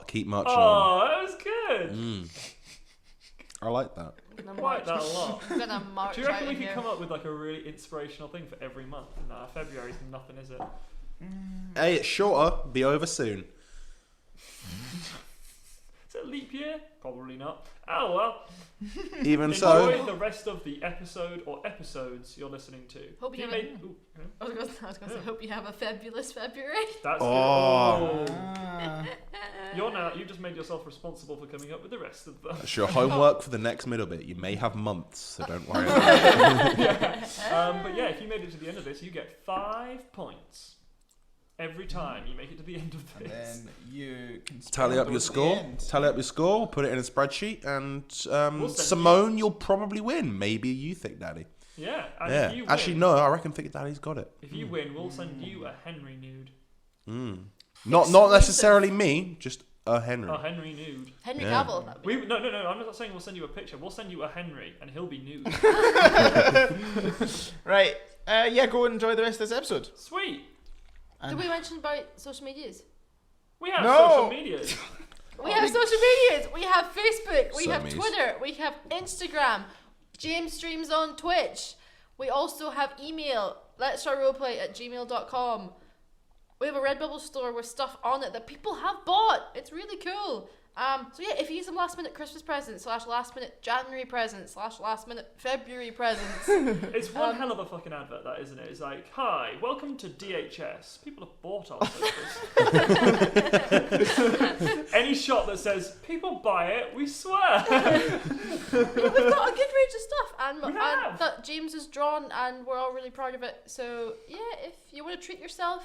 Keep marching on. Oh, that was good. I like that. I'm gonna Quite march. that a lot. I'm gonna march Do you reckon out we of could here. come up with like a really inspirational thing for every month? Nah, February's nothing, is it? Hey, it's shorter. Be over soon. Is it a leap year? Probably not. Oh well. Even Enjoy so, the rest of the episode or episodes you're listening to. Hope you If have made- ooh, yeah. I was gonna say, hope you have a fabulous February. That's Oh. good. You just made yourself responsible for coming up with the rest of them. that's your homework for the next middle bit. You may have months, so don't worry about it. But yeah, if you made it to the end of this, you get 5 points every time you make it to the end of And this. then you can Tally up your those at the score. end. Tally up your score. Put it in a spreadsheet, and We'll send Simone, you'll probably win. Maybe you think Daddy. Yeah, and Yeah. if you win, Actually, no. I reckon Think Daddy's got it. If you win, we'll send you a Henry nude. Not necessarily me. Just a Henry. A Henry nude. Henry Yeah. Cavill. that'd be- No. I'm not saying we'll send you a picture. We'll send you a Henry, and he'll be nude. Right. Yeah, go and enjoy the rest of this episode. Sweet. Did we mention about social medias? We have No. social medias. We have social medias. We have Facebook. We have Summies. Twitter. We have Instagram. James streams on Twitch. We also have email. Let's try roleplay at gmail.com. We have a Redbubble store with stuff on it that people have bought. It's really cool. So yeah, if you need some last minute Christmas presents / last minute January presents / last minute February presents, It's one hell of a fucking advert, that, isn't it? It's like, hi, welcome to DHS. People have bought our service. Any shop that says, people buy it, we swear. we've got a good range of stuff, and We have. that James has drawn, and we're all really proud of it. So yeah, if you want to treat yourself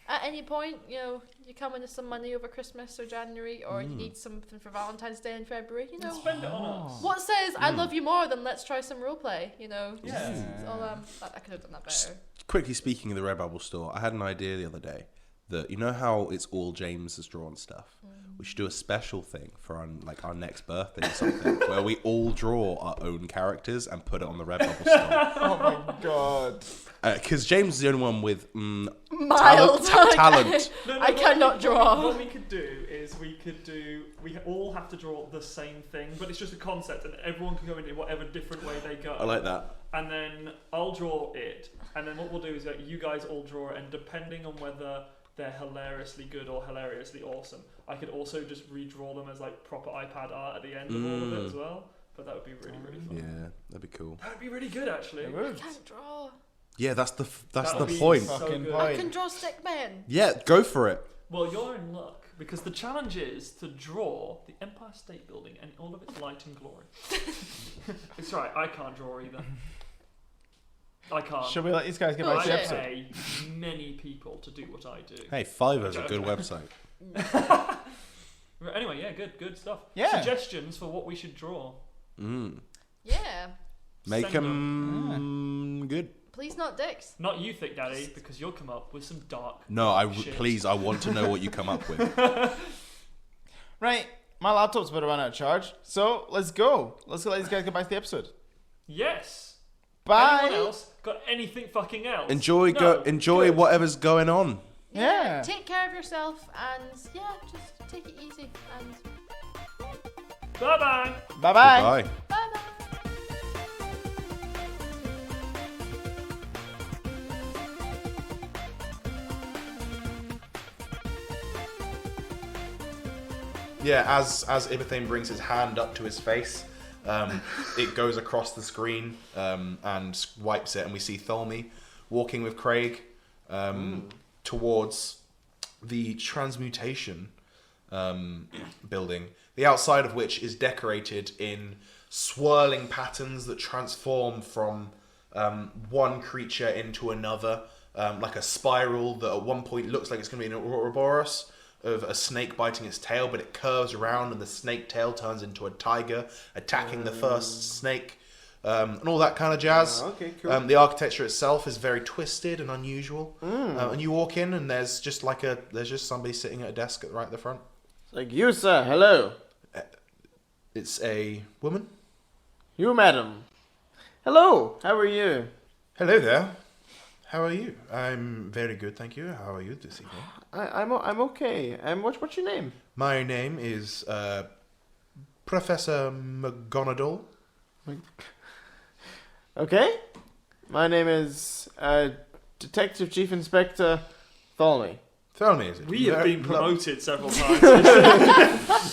at any point, you come into some money over Christmas or January, or you need something for Valentine's Day in February, Spend it on us. what says I love you more than let's try some roleplay, Yeah. It's all, I could have done that better. Quickly speaking of the Redbubble store, I had an idea the other day that how it's all James has drawn stuff. We should do a special thing for our next birthday or something where we all draw our own characters and put it on the Redbubble store. Oh my god. Because James is the only one with Mild. talent. I cannot draw. What we could do is we all have to draw the same thing, but it's just a concept, and everyone can go in whatever different way they go. I like that. And then I'll draw it, and then what we'll do is that you guys all draw it, and depending on whether they're hilariously good or hilariously awesome, I could also just redraw them as like proper iPad art at the end of all of it as well. But that would be really, really fun. Yeah, that'd be cool. That would be really good, actually. It I would. can't draw. Yeah, that's the That would be point. so Fucking good. point. I can draw stick men. Yeah, go for it. Well, you're in luck, because the challenge is to draw the Empire State Building and all of its light and glory. It's right, I can't draw either. I can't. Should we let these guys get back Oh, to the I episode? pay many people to do what I do. Hey, Fiverr's a good website. Right, anyway, yeah, good stuff. Yeah. Suggestions for what we should draw. Yeah. Make Send them good. Please not dicks. Not you, Thick Daddy, because you'll come up with some dark. No, shit. please, I want to know what you come up with. Right. My laptop's about to run out of charge. So let's go. Let's let these guys get back to the episode. Yes. Bye. Anyone else got anything fucking else? Enjoy Good. whatever's going on. Yeah. Take care of yourself, and yeah, just take it easy, and Bye bye. Bye bye. Goodbye. bye bye. Yeah, as Ibathane brings his hand up to his face, it goes across the screen and wipes it, and we see Tholme walking with Craig towards the transmutation building, the outside of which is decorated in swirling patterns that transform from one creature into another, like a spiral that at one point looks like it's going to be an Ouroboros of a snake biting its tail, but it curves around and the snake tail turns into a tiger attacking the first snake, and all that kind of jazz. Okay, cool. The architecture itself is very twisted and unusual. And you walk in and there's just somebody sitting at a desk right at the front. Like, you, sir, hello. It's a woman. You, madam. Hello, how are you? Hello there. How are you? I'm very good, thank you. How are you this evening? I'm okay. What's your name? My name is Professor McGonagall. Okay. My name is Detective Chief Inspector Tholme. Thelmy, is it? We have been promoted several times.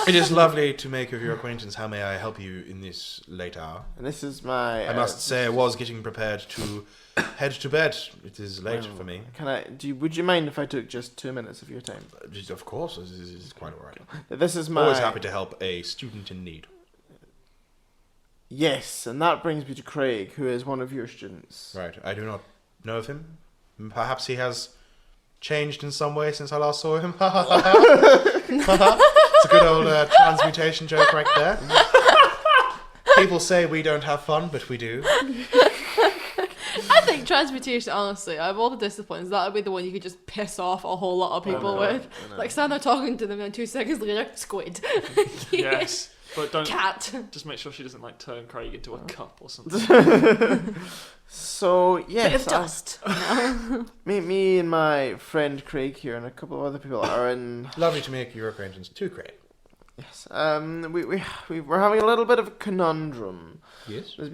It is lovely to make of your acquaintance. How may I help you in this late hour? And this is my... I must say I was getting prepared to head to bed. It is late for me. Would you mind if I took just 2 minutes of your time? Of course, this is quite alright. This is my... Always happy to help a student in need. Yes, and that brings me to Craig, who is one of your students. Right, I do not know of him. Perhaps he has changed in some way since I last saw him. It's a good old transmutation joke right there. People say we don't have fun, but we do. I think transmutation, honestly, out of all the disciplines, that would be the one you could just piss off a whole lot of people with. Like, stand there talking to them, and 2 seconds later, squid. Yes. But don't Cat. just make sure she doesn't like turn Craig into a cup or something. So Bit yes, of dust. me and my friend Craig here and a couple of other people are in. Lovely to make your acquaintance too, Craig. Yes, we're having a little bit of a conundrum. Yes. There's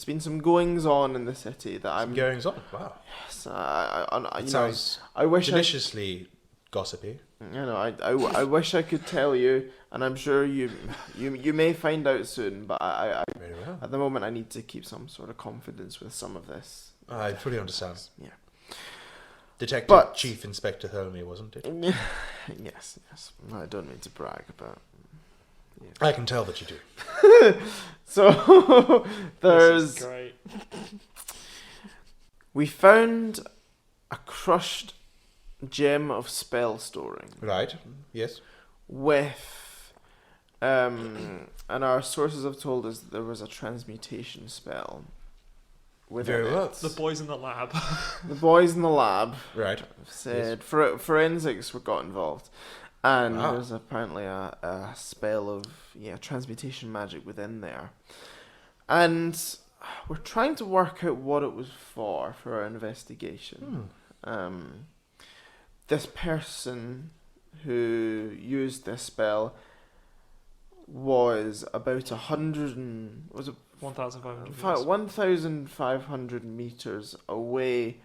been some goings on in the city that I'm Goings on. Wow. Yes, I Sounds I wish deliciously gossipy. I wish I could tell you, and I'm sure you may find out soon. But I Very well. at the moment I need to keep some sort of confidence with some of this. I fully understand. Yeah. Detective Chief Inspector Thelmy, wasn't it? Yes. I don't mean to brag, but I can tell that you do. so This is great. we found a crushed gem of spell storing Right. Yes. with and our sources have told us that there was a transmutation spell within Very well. it. The boys in the lab. The boys in the lab Right. said forensics got involved, and Wow. there's apparently a spell of transmutation magic within there, and we're trying to work out what it was for our investigation. This person who used this spell was about 1,500 meters away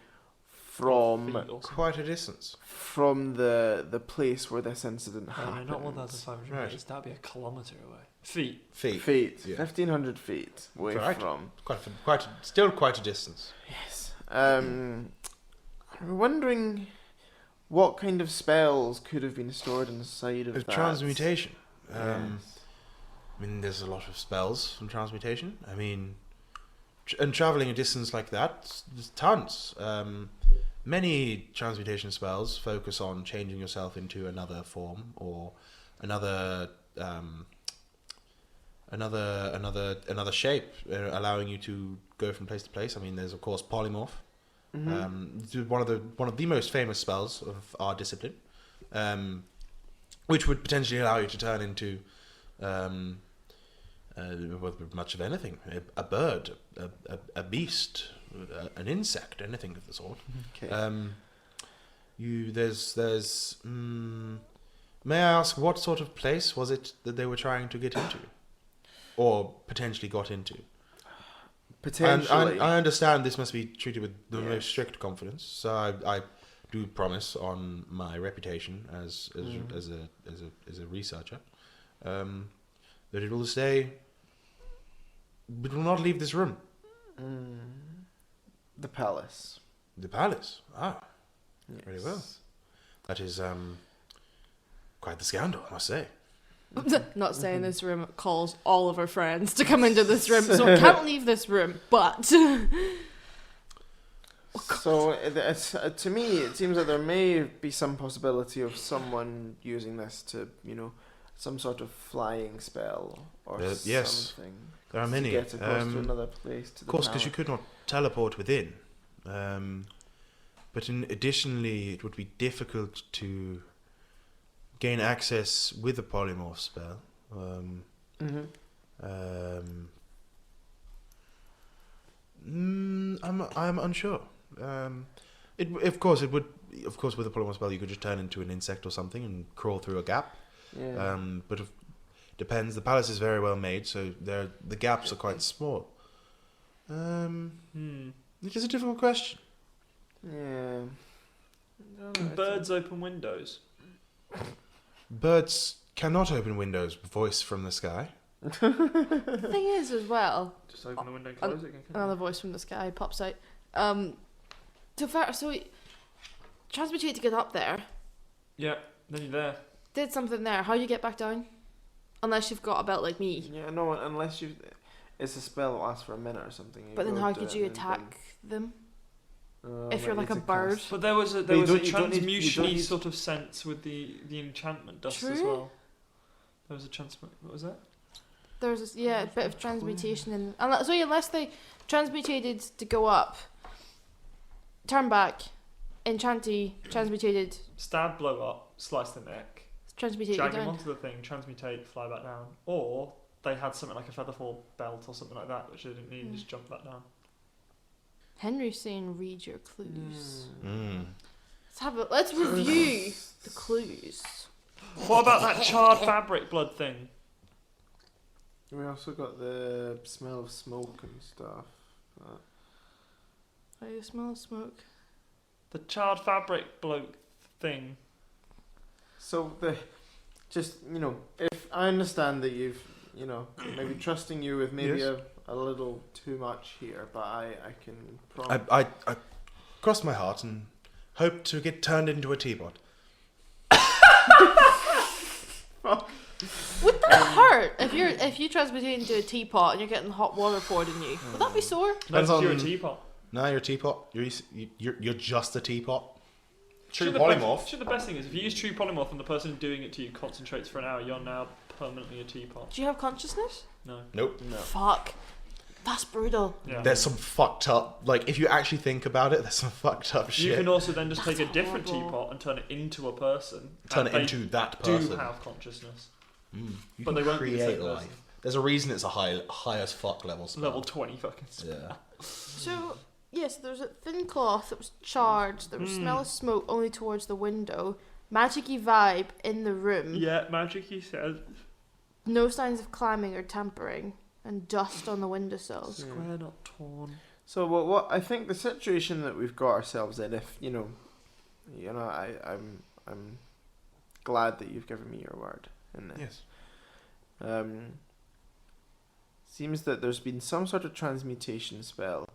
from Quite a distance. the place where this incident No, happened. not 1,500 Right. meters. That'd be a kilometre away. Feet. Feet, Yeah. 1,500 feet away Right. from. Still quite a distance. Yes. We're wondering what kind of spells could have been stored inside of that. Transmutation. Yes. I mean, there's a lot of spells from transmutation. I mean, and traveling a distance like that, there's tons. Many transmutation spells focus on changing yourself into another form or another shape, allowing you to go from place to place. I mean, there's of course polymorph. One of the most famous spells of our discipline, which would potentially allow you to turn into much of anything: a bird, a beast, an insect, anything of the sort. Okay. May I ask what sort of place was it that they were trying to get into, or potentially got into? Potentially. And I understand this must be treated with the Yes. most strict confidence. So I do promise on my reputation as a researcher that it will stay. It will not leave this room. The palace. The palace. Ah, Yes. very well. That is quite the scandal, I must say. Not saying this room calls all of our friends to come into this room, so I can't leave this room, but... So to me, it seems that there may be some possibility of someone using this to, some sort of flying spell or yes, something. there are many. To get across to another place. Of course, because you could not teleport within. But additionally, it would be difficult to gain access with a polymorph spell. I'm unsure. Of course, with a polymorph spell, you could just turn into an insect or something and crawl through a gap. Yeah. But it depends. The palace is very well made, so the gaps are quite small. It is a difficult question. Yeah. Birds open windows. Birds cannot open windows. Voice from the sky. The thing is, as well, Just open the window and close it again. another voice from the sky pops out. So transmutate to get up there. Yeah, then you're there. Did something there. How do you get back down? Unless you've got a belt like me. Yeah, no, unless you... It's a spell that lasts for a minute or something. But then how could you attack them? If you're like a it's bird. cast. But there was a But you don't need- transmutiony sort of sense with the enchantment dust as True. well. There was a transmut. What was that? There's a bit of transmutation in. Unless they transmutated to go up, turn back, enchanty, transmutated, Stab, blow up, slice the neck, transmutated drag him down. onto the thing, transmutate, fly back down, or they had something like a featherfall belt or something like that, which they didn't need, and just jump that down. Henry's saying read your clues. Mm. Let's review the clues. What about that charred fabric blood thing? We also got the smell of smoke and stuff. Oh, you smell smoke. The charred fabric bloke thing. So if I understand that you've, maybe trusting you with maybe Yes. a little too much here, but I can promise. I crossed my heart and hoped to get turned into a teapot. Would that hurt if you transmutate into a teapot and you're getting hot water poured in you? Would that be sore? No, Depends you're a on- teapot. No, you're a teapot. You're just a teapot. True The polymorph. best thing is, if you use true polymorph and the person doing it to you concentrates for an hour, you're now permanently a teapot. Do you have consciousness? No. Nope. No. Fuck. That's brutal. Yeah. There's some fucked up. Like, if you actually think about it, there's some fucked up You shit. can also then just take a That's different horrible. teapot and turn it into a person. Turn and it they into that do person. have consciousness, You but can they won't be the create same life. person. There's a reason it's a high as fuck level spell. Level 20 fucking spell. Yeah. So, yes, there's a thin cloth that was charred. There was smell of smoke only towards the window. Magic-y vibe in the room. Yeah, magic, he says. No signs of climbing or tampering. And dust on the windowsill. Square, not torn. So what I think the situation that we've got ourselves in, if I'm glad that you've given me your word in this. Yes. Seems that there's been some sort of transmutation spell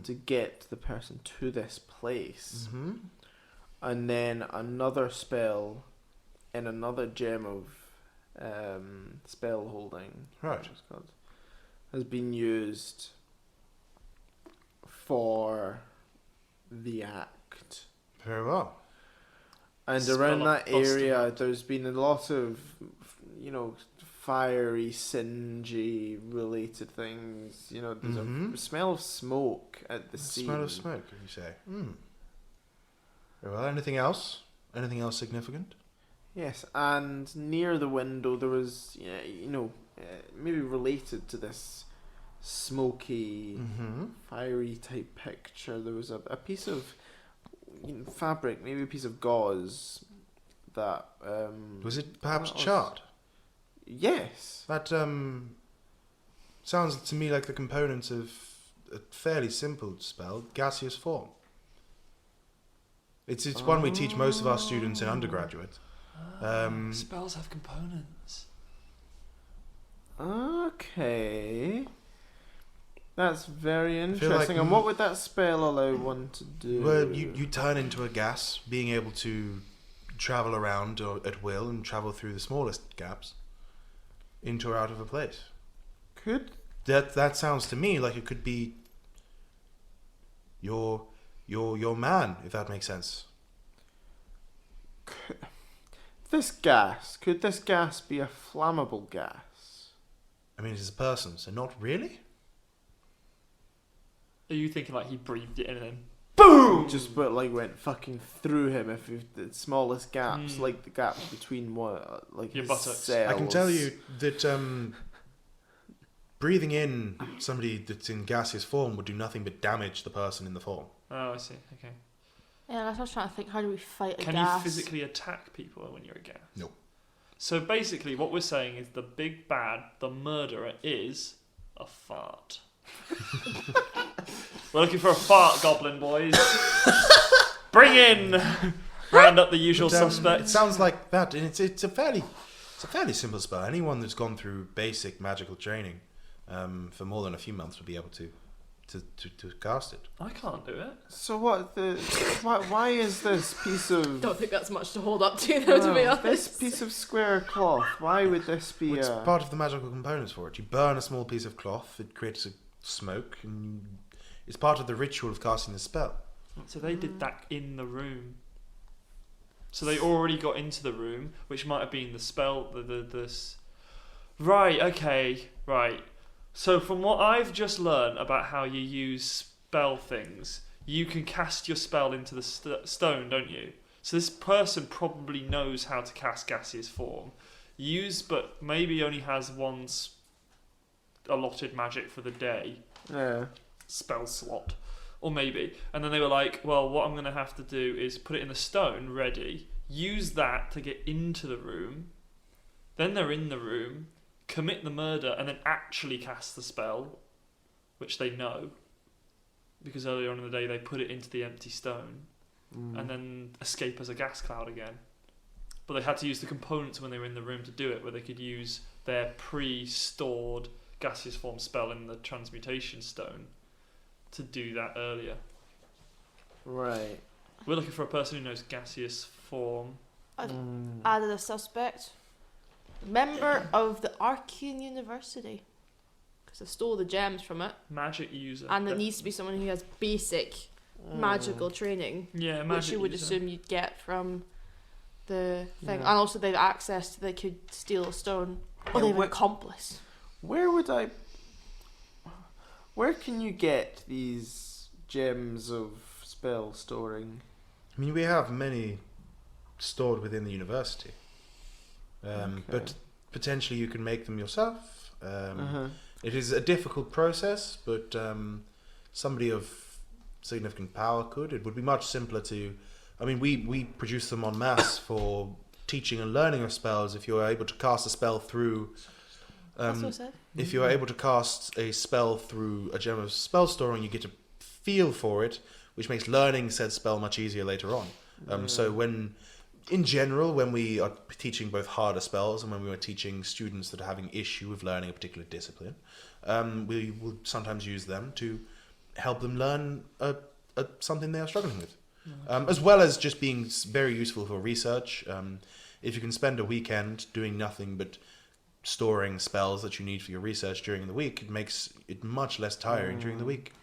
to get the person to this place, Mm-hmm. and then another spell in another gem of spell holding, Right. which is called, has been used for the act. Very well. And Spell around of that busting area, out. there's been a lot of, fiery, singy related things. There's Mhm. a smell of smoke at the scene. Smell of smoke, you say. Very well. Anything else? Anything else significant? Yes, and near the window there was, maybe related to this smoky, fiery type picture. There was a piece of fabric, maybe a piece of gauze that. Was it perhaps that was- charred? Yes. That sounds to me like the components of a fairly simple spell, gaseous form. It's one we teach most of our students in undergraduate. Spells have components. Okay. That's very feel like interesting. And what would that spell allow one to do? Well, you turn into a gas, being able to travel around or at will and travel through the smallest gaps. into or out of a place. Could That sounds to me like it could be your man, if that makes sense. could this gas be a flammable gas? I mean, it's a person, so not really. Are you thinking like he breathed it in and then Boom! Just went fucking through him. If the smallest gaps, like the gaps between like Your his buttocks. cells. I can tell you that breathing in somebody that's in gaseous form would do nothing but damage the person in the form. Oh, I see. Okay. Yeah, that's what I was trying to think. How do we fight a Can gas? you physically attack people when you're a gas? No. So basically, what we're saying is the big bad, the murderer, is a fart. We're looking for a fart, goblin boys. Bring in, round up the usual It suspects. sounds like that, and it's a fairly simple spell. Anyone that's gone through basic magical training for more than a few months would be able to cast it. I can't do it. So why is this piece of Don't think that's much to hold up to, though. To be honest, this piece of square cloth? Why would this be? It's part of the magical components for it. You burn a small piece of cloth, it creates a smoke, and it's part of the ritual of casting the spell. So they did that in the room. So they already got into the room, which might have been the spell. Right. Okay. Right. So from what I've just learned about how you use spell things, you can cast your spell into the stone, don't you? So this person probably knows how to cast gaseous form. But maybe only has one allotted magic for the day. Yeah. Spell slot. Or maybe. And then they were like, well, what I'm going to have to do is put it in the stone, ready, use that to get into the room. Then they're in the room, commit the murder, and then actually cast the spell, which they know. Because earlier on in the day they put it into the empty stone. And then escape as a gas cloud again. But they had to use the components when they were in the room to do it, where they could use their pre-stored gaseous form spell in the transmutation stone to do that earlier. Right. We're looking for a person who knows gaseous form. added a suspect. Member of the Arcane University. Because I stole the gems from it. Magic user. And it needs to be someone who has basic magical training. Yeah, magic which you would user. assume you'd get from the thing. Yeah. And also they've access to, they could steal a stone. Or they have an accomplice. Where can you get these gems of spell storing? I mean, we have many stored within the university, Okay. but potentially you can make them yourself. It is a difficult process, but somebody of significant power could. It would be much simpler to... I mean, we produce them en masse for teaching and learning of spells. If you're able to cast a spell through... That's what I said. if you're able to cast a spell through a gem of spell storing, you get a feel for it, which makes learning said spell much easier later on. So in general, when we are teaching both harder spells and when we are teaching students that are having issue with learning a particular discipline, we will sometimes use them to help them learn something they are struggling with. As well as just being very useful for research. If you can spend a weekend doing nothing but storing spells that you need for your research during the week, it makes it much less tiring during the week.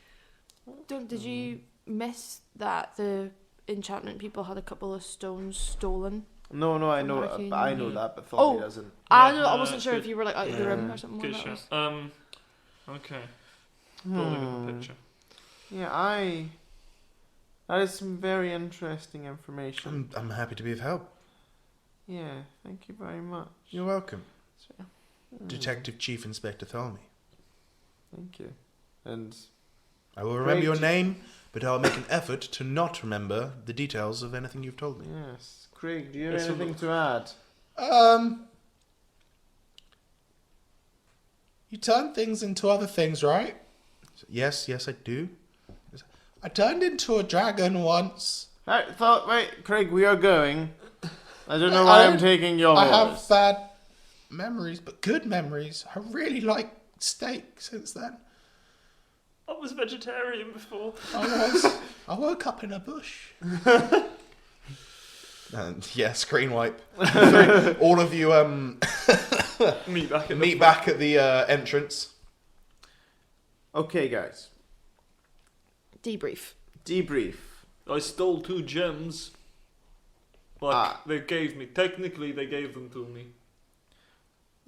Did you miss that the enchantment people had a couple of stones stolen? No, I From know, Arcane. I know that, but Thorny doesn't. I Yeah, know. I no, wasn't it's sure good. if you were like out of the room Yeah. or something. Good Like that shot. was. Okay. Building up a picture. Yeah, that is some very interesting information. I'm happy to be of help. Yeah, thank you very much. You're welcome. Mm, Detective Chief Inspector Tholme. Thank you. And I will remember your Great. name, but I'll make an effort to not remember the details of anything you've told me. yes, Craig, do you have Yes, anything to add? You turn things into other things, right? Yes, I do. I turned into a dragon once. Right, Craig, we are going. I don't know why I'm taking your I orders. have bad memories, but good memories. I really like steak since then. I was vegetarian before. I woke up in a bush. And yeah, screen wipe. All of you Meet back at Meet back at the entrance. Okay, guys. Debrief. Debrief. I stole 2 gems. Like, Ah. they gave me. Technically, they gave them to me.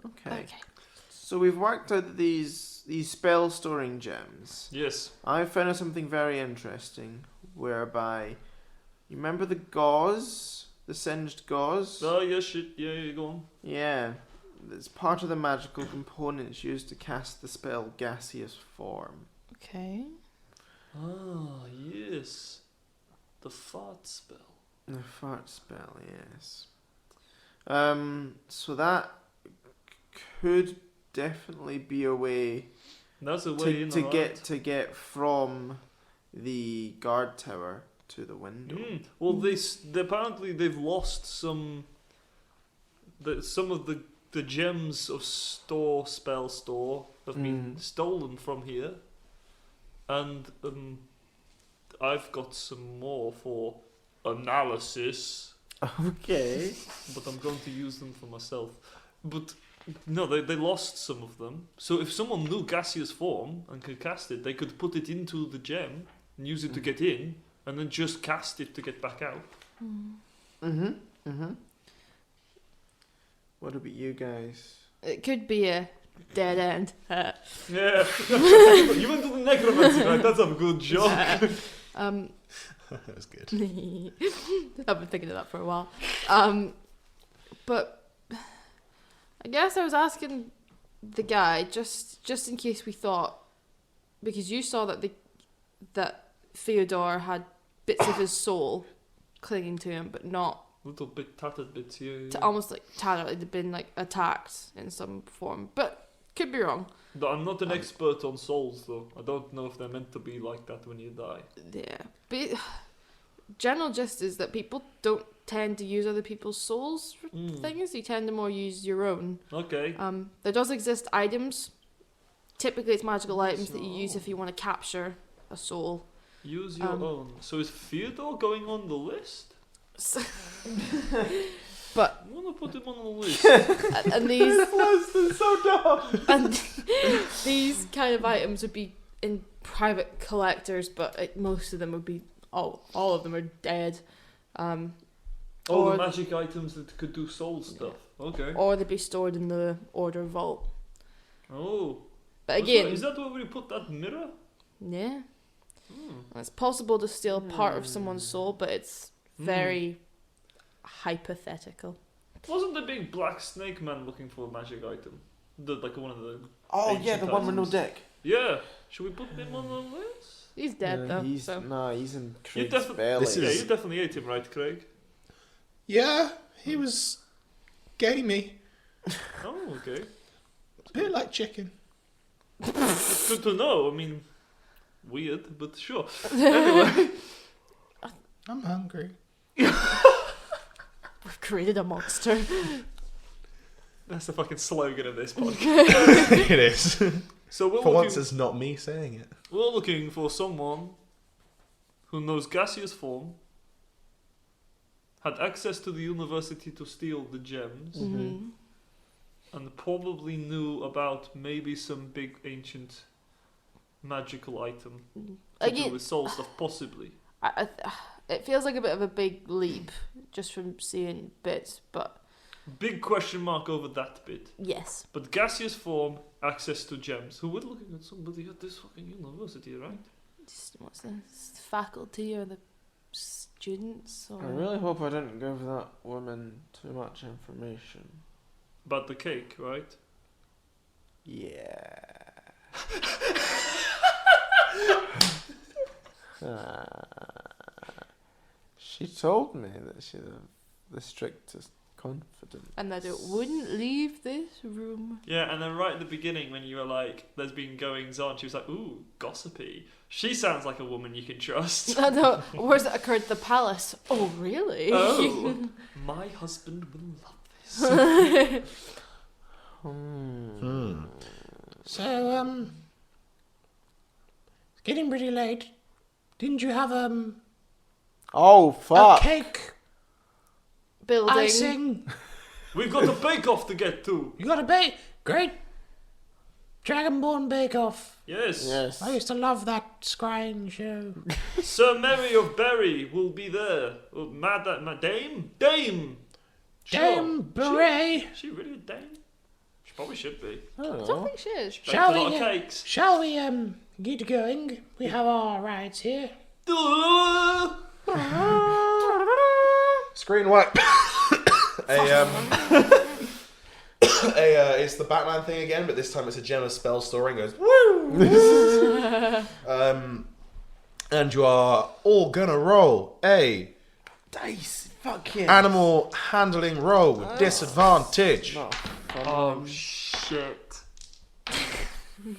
Okay. So we've worked out that these spell storing gems. Yes. I found out something very interesting, whereby you remember the gauze, the singed gauze. Oh, yeah, shit. Yeah, you go on. Yeah, it's part of the magical components used to cast the spell gaseous form. Okay. Ah, yes. The fart spell. The fart spell, yes. So that could definitely be a way That's a way in, to get from the guard tower to the window. Well, apparently they've lost some of the gems of spell store have been stolen from here, and I've got some more for analysis, Okay. but I'm going to use them for myself. But no, they lost some of them. So if someone knew gaseous form and could cast it, they could put it into the gem and use it to get in, and then just cast it to get back out. What about you guys? It could be a dead end. Yeah. You went to the necromancy, right? That's a good joke. That was good. I've been thinking of that for a while. But I guess I was asking the guy just in case we thought, because you saw that Theodore had bits of his soul clinging to him, but not Little bit tattered bits here. to almost like tattered, like they'd been like attacked in some form. But could be wrong. I'm not an expert on souls, though. I don't know if they're meant to be like that when you die. Yeah, but general gist is that people don't tend to use other people's souls for things. You tend to more use your own. Okay. There does exist items. Typically, it's magical items that you use if you want to capture a soul. Use your own. So is Theodore going on the list? But I want to put him on the list. and these That's so dumb. and these kind of items would be in private collectors, but most of them would be all of them are dead. All Or- the magic items that could do soul stuff. Okay. Or they'd be stored in the order vault. Oh. But again, Is that where we put that mirror? yeah, it's possible to steal part of someone's soul, but it's very hypothetical. Wasn't the big black snake man looking for a magic item? Like one of the. Oh yeah, ancient the one with no items? dick. Yeah. Should we put him on the list? He's dead though. He's So. he's in You Craig's belly. This Yeah, is- you definitely ate him, right, Craig? Yeah, he was gamey. Oh, okay. A bit like chicken. That's good to know. I mean, weird, but sure. Anyway. I'm hungry. We've created a monster. That's the fucking slogan of this podcast. It is. So we're For once, looking, it's not me saying it. we're looking for someone who knows gaseous form, had access to the university to steal the gems, Mhm. and probably knew about maybe some big ancient magical item to do Again, with soul stuff, possibly. it feels like a bit of a big leap just from seeing bits, but Big question mark over that bit. yes. But gaseous form, access to gems. Who we're looking at somebody at this fucking university, right? What's the faculty or the students? Or... I really hope I didn't give that woman too much information. About the cake, right? Yeah. She told me that she had the strictest confidence. And that it wouldn't leave this room. Yeah, and then right at the beginning when you were like, there's been goings on, she was like, ooh, gossipy. She sounds like a woman you can trust. No, where's it occurred? The palace. Oh, really? Oh, my husband will love this. So, it's getting pretty late. Didn't you have, Oh a fuck! cake Building. icing We've got a bake-off to get to. You got a great Dragonborn Bake Off. Yes. Yes. I used to love that scrying show. Sir Mary of Berry will be there. Oh, Dame? Dame! Dame Beret. She really a dame? She probably should be. I don't think she is. Baked a lot of cakes. Shall we get going? We have our rides here. Screen wipe. It's the Batman thing again, but this time it's a gem of spell story and goes woo. And you are all gonna roll a Dice. Fuck yeah. animal handling roll with disadvantage. Not fun. Oh, shit.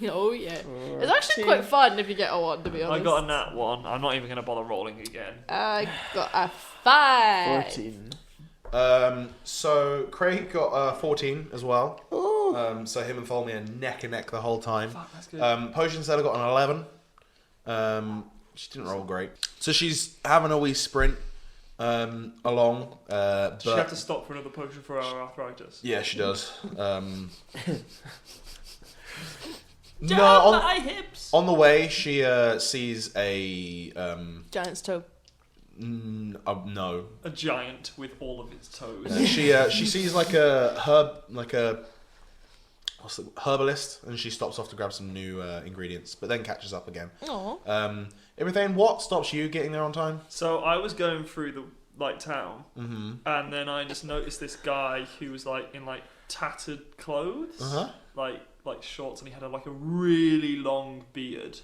Oh yeah. It's actually quite fun if you get a 1, to be honest. I got a nat 1. I'm not even going to bother rolling again. I got a 5. 14. So Craig got 14 as well. Oh. So him and Tholme are neck and neck the whole time. Fuck, that's good. Potion Seller got an 11. She didn't roll great. So she's having a wee sprint along. Does she have But to stop for another potion for our arthritis? yeah, she does. Down No, my hips! on the way she sees a Giant's toe. no. A giant with all of its toes. She sees like a herbalist, and she stops off to grab some new ingredients, but then catches up again. Aww. Everything. What stops you getting there on time? So I was going through the town, and then I just noticed this guy who was in tattered clothes, like shorts, and he had a really long beard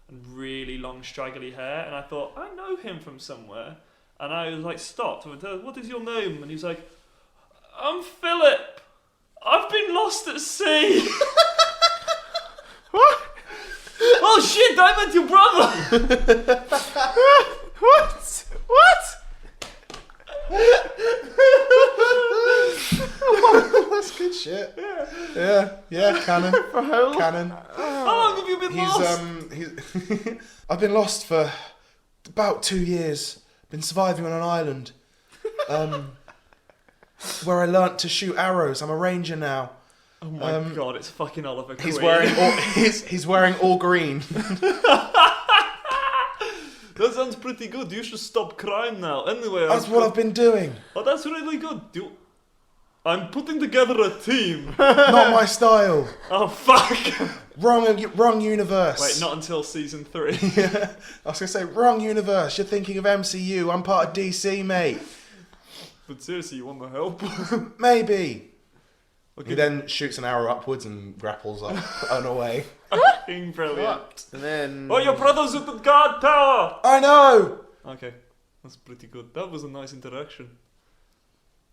and really long straggly hair, and I thought, I know him from somewhere, and I was stopped and went, what is your name? And he was like, I'm Philip. I've been lost at sea. What? Oh shit, I met your brother. What? That's good shit. Yeah, canon. For how long? Canon. How long have you been lost? He's I've been lost for about 2 years. Been surviving on an island. Where I learnt to shoot arrows. I'm a ranger now. Oh my god, it's fucking Oliver Queen. He's wearing all green. That sounds pretty good. You should stop crime now. Anyway, That's what I've been doing. Oh, that's really good. I'm putting together a team. Not my style. Oh fuck. Wrong universe. Wait, not until season 3. Yeah, I was gonna say wrong universe. You're thinking of MCU. I'm part of DC, mate. But seriously, you want the help? Maybe. Okay. He then shoots an arrow upwards and grapples up and away. Fucking brilliant. And then. Oh, your brother's at the guard tower. I know. Okay, that's pretty good. That was a nice interaction.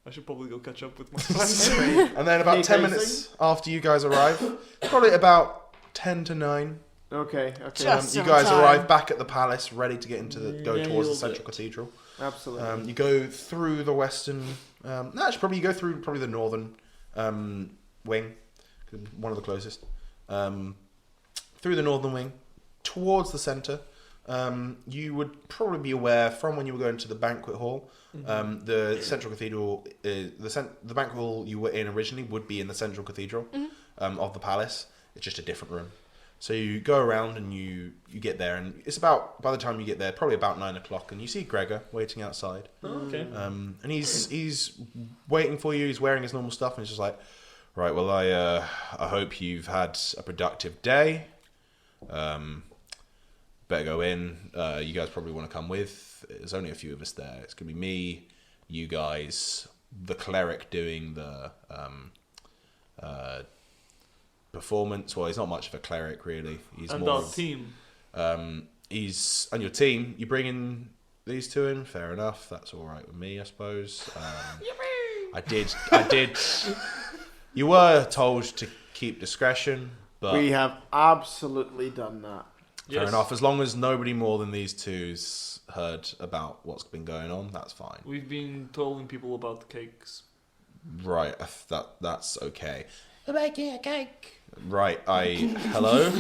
I should probably go catch up with my friends. And then about 10 minutes after you guys arrive, probably about 10 to 9, Okay. Just you on guys time. arrive back at the palace, ready to get into go towards the Nailed central it. cathedral. Absolutely. You go through the western. No, actually, probably you go through the northern wing, one of the closest. Through the northern wing, towards the centre. You would probably be aware from when you were going to the banquet hall. The central cathedral, the banquet hall you were in originally would be in the central cathedral of the palace. It's just a different room. So you go around and you get there, and it's about, by the time you get there, probably about 9 o'clock, and you see Gregor waiting outside. Okay. And he's waiting for you. He's wearing his normal stuff, and he's just like, right, well, I hope you've had a productive day. Better go in. You guys probably want to come with. There's only a few of us there. It's gonna be me, you guys, the cleric doing the performance. Well, he's not much of a cleric, really. He's And more our of, team. he's on your team. You bring in these two in. Fair enough. That's all right with me, I suppose. I did. You were told to keep discretion, but We have absolutely done that. fair enough. As long as nobody more than these two's heard about what's been going on, that's fine. We've been telling people about the cakes. Right. That's okay. We're making a cake. Right. Hello.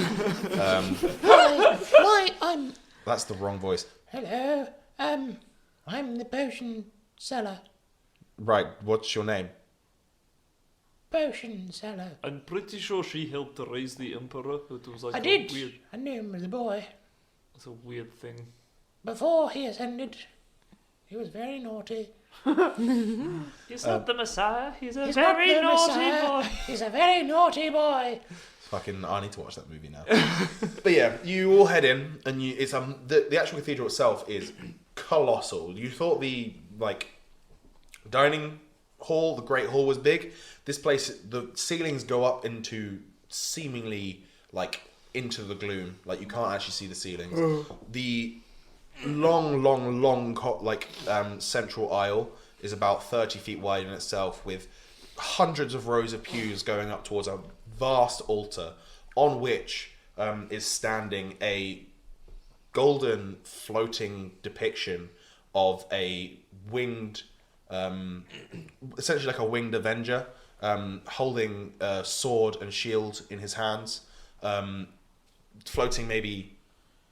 Hi, I'm. That's the wrong voice. Hello. I'm the potion seller. Right. What's your name? potion seller. I'm pretty sure she helped to raise the emperor. It was like I a did. weird. I knew him as a boy. It's a weird thing. Before he ascended, he was very naughty. He's not the Messiah. He's a He's not very the naughty Messiah. boy. He's a very naughty boy. Fucking, I need to watch that movie now. But yeah, you all head in, and it's the actual cathedral itself is colossal. You thought the dining hall, the Great Hall, was big. This place, the ceilings go up into seemingly into the gloom. Like you can't actually see the ceilings. The long central aisle is about 30 feet wide in itself, with hundreds of rows of pews going up towards a vast altar on which is standing a golden floating depiction of a winged, essentially like a winged avenger, holding a sword and shield in his hands, floating maybe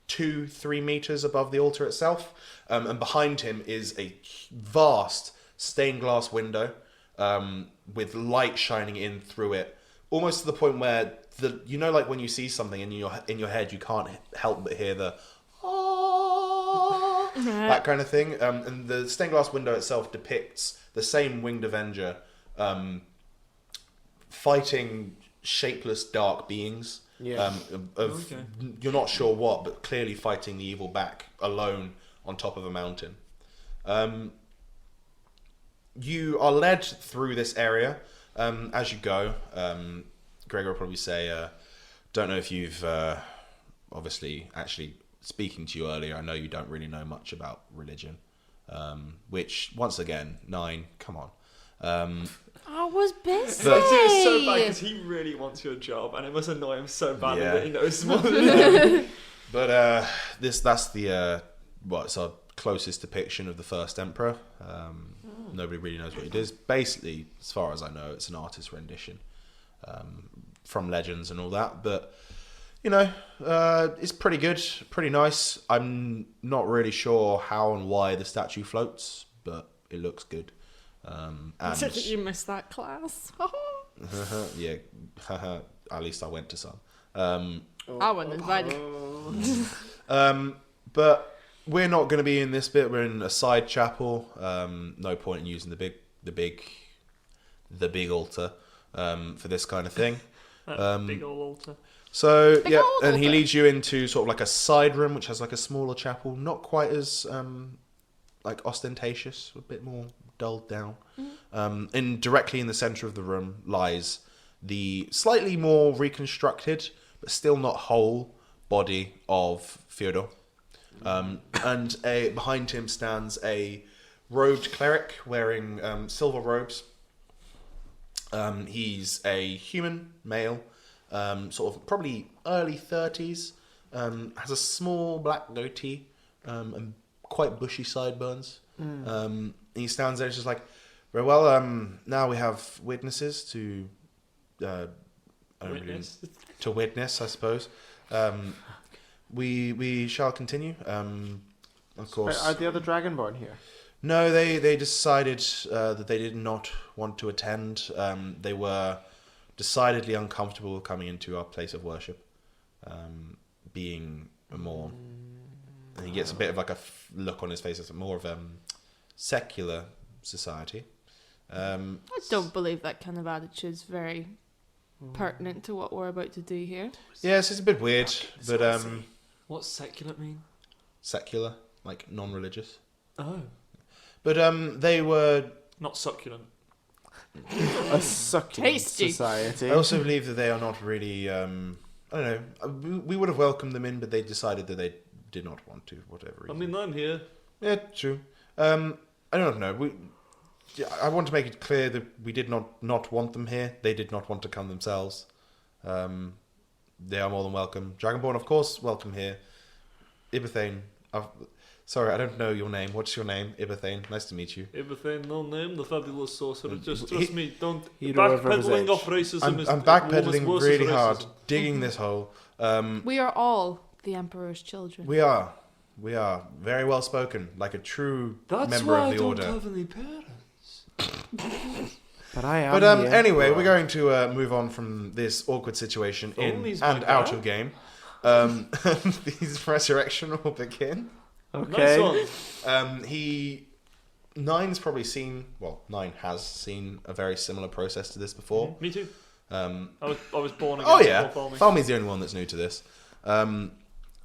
2-3 meters above the altar itself, and behind him is a vast stained glass window with light shining in through it, almost to the point where like when you see something in your head, you can't help but hear the that kind of thing. And the stained glass window itself depicts the same winged avenger fighting shapeless dark beings. Yeah. You're not sure what, but clearly fighting the evil back alone on top of a mountain. You are led through this area. As you go, Gregor will probably say, don't know if you've obviously actually speaking to you earlier, I know you don't really know much about religion, which once again, 9, come on. I was busy. It's so bad because he really wants your job, and it must annoy him so badly Yeah. that he knows more than you. But that's the it's our closest depiction of the first emperor. Nobody really knows what it is. Basically, as far as I know, it's an artist's rendition from legends and all that. But it's pretty good, pretty nice. I'm not really sure how and why the statue floats, but it looks good. And You missed that class. yeah, at least I went to some. I wasn't invited. But we're not going to be in this bit. We're in a side chapel. No point in using the big altar for this kind of thing. Big old altar. So Big yeah, old and he altar. leads you into sort of like a side room, which has like a smaller chapel, not quite as ostentatious, a bit more dulled down. And directly in the center of the room lies the slightly more reconstructed, but still not whole, body of Fyodor. And behind him stands a robed cleric wearing silver robes. He's a human male, sort of probably early 30s, has a small black goatee and quite bushy sideburns. He stands there and just like, very well, now we have witnesses to witness, I suppose. We shall continue. Of course. Are the other Dragonborn here? No, they decided that they did not want to attend. They were decidedly uncomfortable with coming into our place of worship, being a more. And he gets a bit of like a look on his face. It's more of a secular society. I don't believe that kind of attitude's very pertinent to what we're about to do here. Yes, it's a bit weird, but What's secular mean? secular, like non-religious. Oh, But they were. not succulent. A succulent Tasty. society. I also believe that they are not really. I don't know. We would have welcomed them in, but they decided that they did not want to, for whatever I reason. mean, I'm here. Yeah, true. I don't know. I want to make it clear that we did not want them here. They did not want to come themselves. They are more than welcome. Dragonborn, of course, welcome here. Ibathane. Sorry, I don't know your name. What's your name? Ibathane. Nice to meet you. Everything, no name, the fabulous sorcerer. Just trust me, don't. Hero of Backpedaling Rosage. off racism is I'm almost backpedaling worse really than hard, racism. digging this hole. We are all the Emperor's children. We are very well spoken, like a true That's member why of I the don't order. have any parents. But I am. But the anyway, Emperor. we're going to move on from this awkward situation in Foley's and my out guy. of game. His resurrection will begin. Okay. Nice one. Nine's probably seen. Well, Nine has seen a very similar process to this before. Me too. I I was born again. Oh yeah, before Foley. Falmey's the only one that's new to this.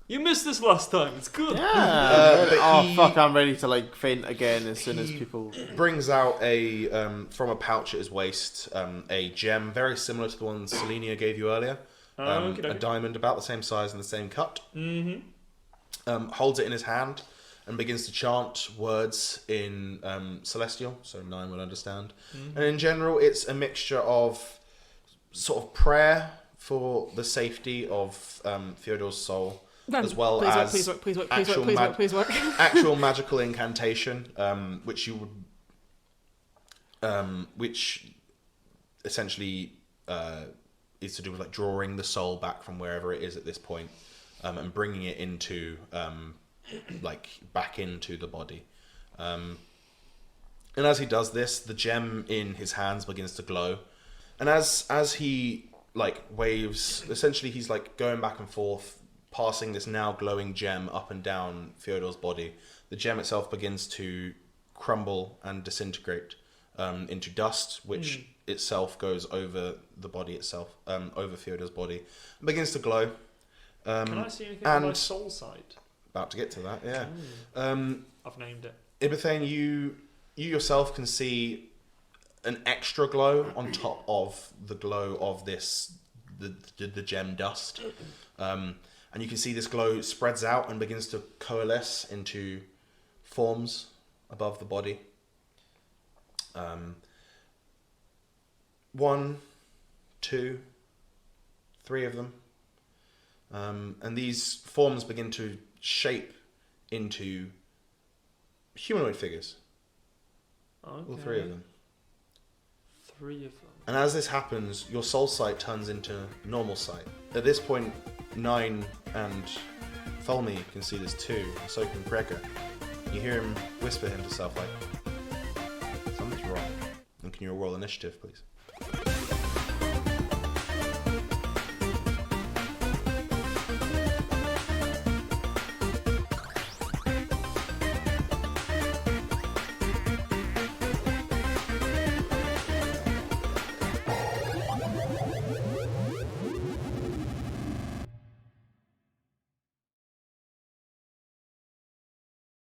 You missed this last time. It's good. Yeah. but oh he- fuck! I'm ready to like faint again as soon as people. Brings out a from a pouch at his waist a gem very similar to the one Selenia gave you earlier. A diamond about the same size and the same cut. Mm-hmm. Holds it in his hand and begins to chant words in Celestial, so Nine will understand. Mm-hmm. And in general, it's a mixture of sort of prayer for the safety of Fyodor's soul, as well as please work, actual magical incantation, which essentially is to do with like drawing the soul back from wherever it is at this point, and bringing it into like back into the body. And as he does this, the gem in his hands begins to glow, and as he like waves, essentially he's like going back and forth, passing this now glowing gem up and down Fyodor's body. The gem itself begins to crumble and disintegrate into dust, which itself goes over the body itself, over Fyodor's body, and begins to glow. Can I see anything on my soul side? About to get to that, yeah. I've named it. Ibethane, you yourself can see an extra glow on top of the glow of the gem dust. And you can see this glow spreads out and begins to coalesce into forms above the body. 1, 2, 3 of them. And these forms begin to shape into humanoid figures. Okay. All 3 of them. 3 of them. And as this happens, your soul sight turns into normal sight. At this point, Nine and Tholme can see this too, and so can Gregor. You hear him whisper to himself like, something's wrong. And can you roll initiative, please?